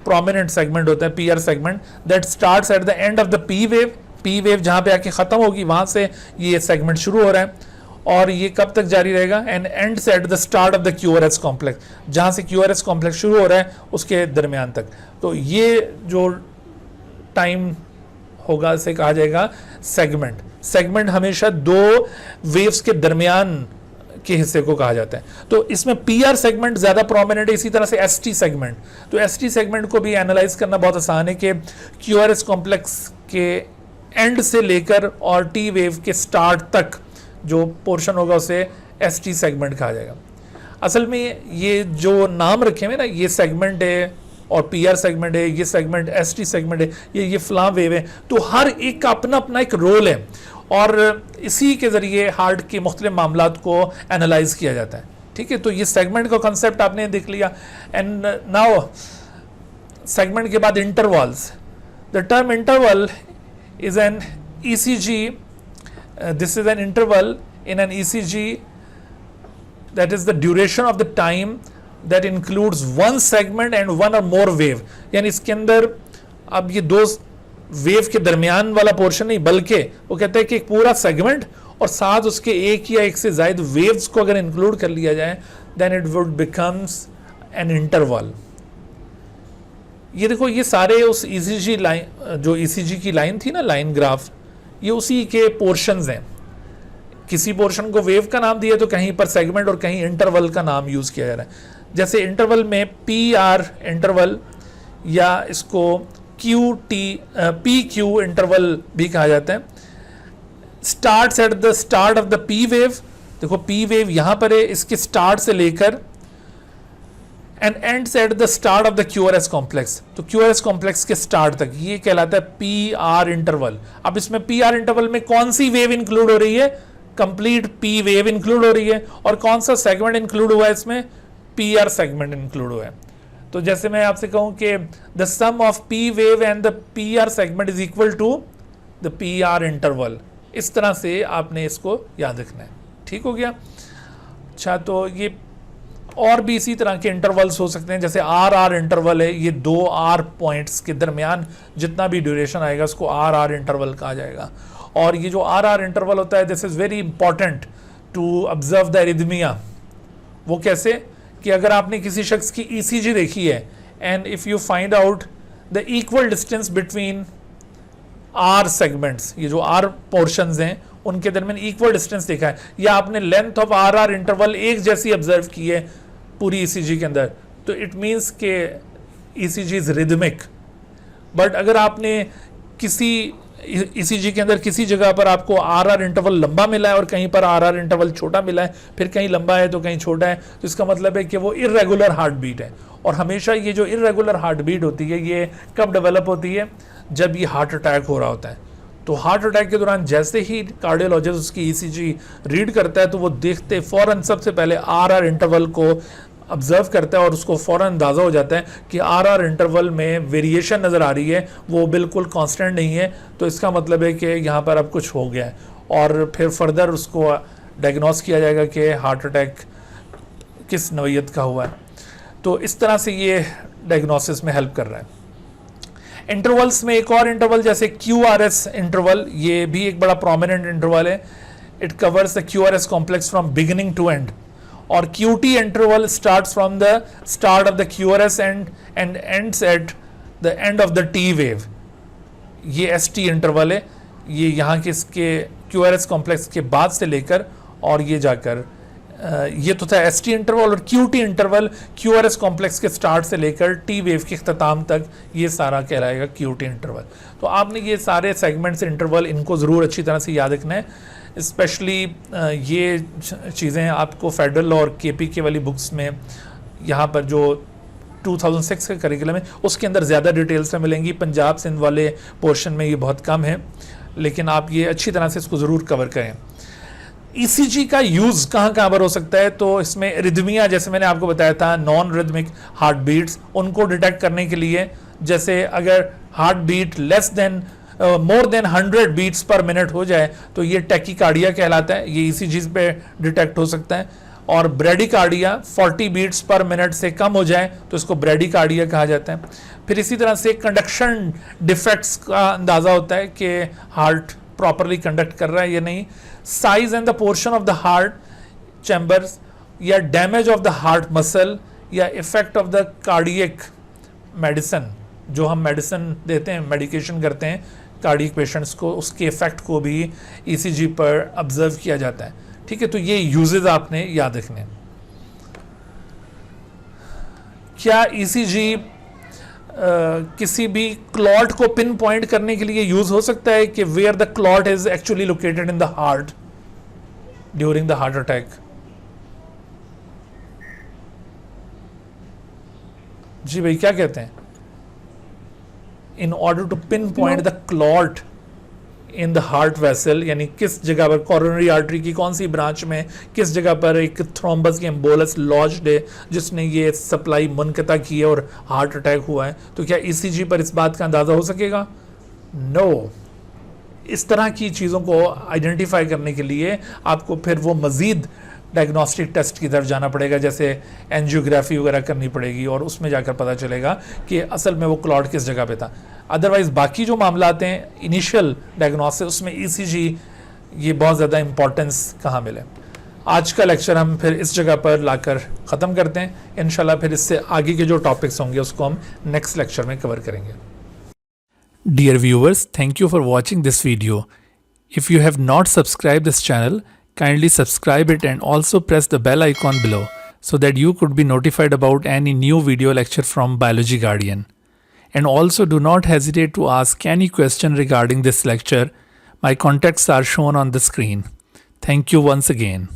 प्रोमिनेंट सेगमेंट होता है PR segment, that starts at the end of the P wave. P wave जहां पे आके खत्म होगी वहां से ये सेगमेंट शुरू हो रहा है और ये कब तक जारी रहेगा? And ends at the start of the QRS complex, जहां से क्यूआरएस कॉम्प्लेक्स शुरू हो रहा है उसके दरमियान तक। तो ये जो टाइम होगा इसे कहा जाएगा सेगमेंट। सेगमेंट हमेशा 2 वेव्स के दरमियान के हिस्से को कहा जाता है। तो इसमें पीआर सेगमेंट ज्यादा प्रोमिनेंट है, इसी तरह से एसटी सेगमेंट। तो एसटी सेगमेंट को भी एनालाइज करना बहुत आसान है कि क्यूआरएस कॉम्प्लेक्स के एंड से लेकर और टी वेव के स्टार्ट तक जो पोर्शन होगा उसे एसटी सेगमेंट कहा जाएगा। असल में ये जो नाम रखे हुए ना, ये सेगमेंट है और पीआर सेगमेंट है, ये सेगमेंट एसटी सेगमेंट है, ये फ्ला वेव है, तो हर एक का अपना अपना एक रोल है और इसी के जरिए हार्ट के मुख्तलिफ मामलात को एनालाइज किया जाता है। ठीक है, तो ये सेगमेंट का कंसेप्ट आपने देख लिया। एंड नाउ सेगमेंट के बाद intervals. The term interval is an ECG. This is an interval in an ECG, that is the duration of the time that includes one segment and one or more wave. यानी इसके अंदर अब ये दो wave के दरमियान वाला portion नहीं, बल्कि वो कहते हैं कि एक पूरा सेगमेंट और साथ उसके एक या एक से ज्यादा वेव्स को अगर इंक्लूड कर लिया जाए, then it would becomes an interval. ये देखो, ये सारे उस ECG लाइन, जो ECG की लाइन थी ना, लाइन ग्राफ, ये उसी के पोर्शंस हैं. किसी पोर्शन को वेव का नाम दिया तो कहीं पर सेगमेंट और कहीं इंटरवल का नाम यूज किया जा रहा है. जैसे इंटरवल में PR इंटरवल या इसको PQ इंटरवल भी कहा जाता है. Starts at the start of the P wave. देखो P वेव यहां पर है, इसके स्टार्ट से लेकर and ends at the start of the QRS complex. तो QRS कॉम्प्लेक्स के स्टार्ट तक, ये कहलाता है PR इंटरवल. अब इसमें PR इंटरवल में कौन सी वेव इंक्लूड हो रही है? कंप्लीट P वेव इंक्लूड हो रही है. और कौन सा सेगमेंट इंक्लूड हुआ है इसमें? PR सेगमेंट इंक्लूड हुआ है. तो जैसे मैं आपसे कहूं कि the sum of P wave and the PR segment is equal to the PR interval. इस तरह से आपने इसको याद रखना है. ठीक हो गया? अच्छा, तो ये और भी इसी तरह के इंटरवल्स हो सकते हैं. जैसे RR इंटरवल है, ये दो R पॉइंट्स के दरमियान जितना भी ड्यूरेशन आएगा उसको RR इंटरवल कहा जाएगा. और ये जो RR इंटरवल होता है, this is very important to observe the arrhythmia. वो कैसे? कि अगर आपने किसी शख्स की ECG देखी है and if you find out the equal distance between R segments, ये जो R पोर्शंस हैं उनके दरमियान इक्वल डिस्टेंस देखा है, या आपने लेंथ ऑफ RR इंटरवल एक जैसी ऑब्जर्व की है पूरी ECG के अंदर, तो इट मीन्स के ECG इज रिदमिक. बट अगर आपने किसी ECG के अंदर किसी जगह पर आपको RR इंटरवल लंबा मिला है और कहीं पर RR इंटरवल छोटा मिला है, फिर कहीं लंबा है तो कहीं छोटा है, तो इसका मतलब है कि वो इर्रेगुलर हार्ट बीट है. और हमेशा ये जो इर्रेगुलर हार्ट बीट होती है, ये कब डेवलप होती है? जब ये हार्ट अटैक हो रहा होता है. तो हार्ट अटैक के दौरान जैसे ही कार्डियोलॉजिस्ट उसकी ECG रीड करता है, तो वो देखते फौरन सबसे पहले RR इंटरवल को ऑब्जर्व करता है और उसको फौरन अंदाज़ा हो जाता है कि RR इंटरवल में वेरिएशन नज़र आ रही है, वो बिल्कुल कांस्टेंट नहीं है. तो इसका मतलब है कि यहाँ पर अब कुछ हो गया है, और फिर फर्दर उसको डायग्नोस किया जाएगा कि हार्ट अटैक किस नौइयत का हुआ है. तो इस तरह से ये डायग्नोसिस में हेल्प कर रहा है. इंटरवल्स में एक और इंटरवल जैसे QRS इंटरवल, ये भी एक बड़ा प्रोमिनेंट इंटरवल है. It covers the QRS complex from beginning to end. और QT interval starts from the start of the QRS and ends at the end of the T wave. ये ST interval है, ये यहाँ के इसके QRS complex के बाद से लेकर और ये जाकर ये तो था ST इंटरवल. और QT इंटरवल QRS कॉम्प्लेक्स के स्टार्ट से लेकर T वेव के इख्तिताम तक, ये सारा कहलाएगा QT इंटरवल. तो आपने ये सारे सेगमेंट्स इंटरवल, इनको ज़रूर अच्छी तरह से याद रखना है. स्पेशली ये चीज़ें आपको फेडरल और KPK वाली बुक्स में, यहाँ पर जो 2006 का करिकुलम है उसके अंदर ज़्यादा डिटेल्स में मिलेंगी. पंजाब सिंध वाले पोर्शन में ये बहुत कम है, लेकिन आप ये अच्छी तरह से इसको ज़रूर कवर करें. ECG का यूज़ कहाँ कहाँ पर हो सकता है? तो इसमें रिदमिया, जैसे मैंने आपको बताया था, नॉन रिदमिक हार्ट बीट्स, उनको डिटेक्ट करने के लिए, जैसे अगर heart beat less than more than 100 beats per minute हो जाए तो ये टैकीकार्डिया कहलाता है. ये ECG पे डिटेक्ट हो सकता है. और ब्रेडिकार्डिया 40 बीट्स पर मिनट से कम हो जाए तो इसको ब्रेडिकार्डिया कहा जाता है. फिर इसी तरह से कंडक्शन डिफेक्ट्स का अंदाज़ा होता है कि हार्ट प्रॉपरली कंडक्ट कर रहा है या नहीं. Size and the portion of the heart chambers, या damage of the heart muscle, या effect of the cardiac medicine, जो हम मेडिसिन देते हैं, मेडिकेशन करते हैं कार्डियक पेशेंट्स को, उसके इफेक्ट को भी ECG पर ऑब्जर्व किया जाता है. ठीक है, तो ये यूजेस आपने याद रखने. क्या ECG किसी भी क्लॉट को पिन पॉइंट करने के लिए यूज हो सकता है कि where the clot is actually located in the heart during the heart attack? जी भाई, क्या कहते हैं? In order to pinpoint the clot in the heart vessel, यानी किस जगह पर कोरोनरी आर्टरी की कौन सी ब्रांच में किस जगह पर एक थ्रोम्बस की एम्बोलस लॉज्ड है जिसने ये सप्लाई मुनक़ता की है और हार्ट अटैक हुआ है, तो क्या ECG पर इस बात का अंदाज़ा हो सकेगा? नो, इस तरह की चीज़ों को आइडेंटिफाई करने के लिए आपको फिर वो मज़ीद डायग्नोस्टिक टेस्ट की तरफ जाना पड़ेगा, जैसे एंजियोग्राफी वगैरह करनी पड़ेगी और उसमें जाकर पता चलेगा कि असल में वो क्लॉट किस जगह पे था। अदरवाइज़ बाकी जो मामलात हैं इनिशियल डायग्नोसिस, उसमें ईसीजी ये बहुत ज़्यादा इंपॉर्टेंस कहाँ मिले। आज का लेक्चर हम फिर इस जगह पर लाकर ख़त्म करते हैं। इंशाल्लाह फिर इससे आगे के जो टॉपिक्स होंगे उसको हम नेक्स्ट लेक्चर में कवर करेंगे। Dear viewers, thank you for watching this video. If you have not subscribed this channel, kindly subscribe it and also press the bell icon below so that you could be notified about any new video lecture from Biology Guardian. And also do not hesitate to ask any question regarding this lecture. My contacts are shown on the screen. Thank you once again.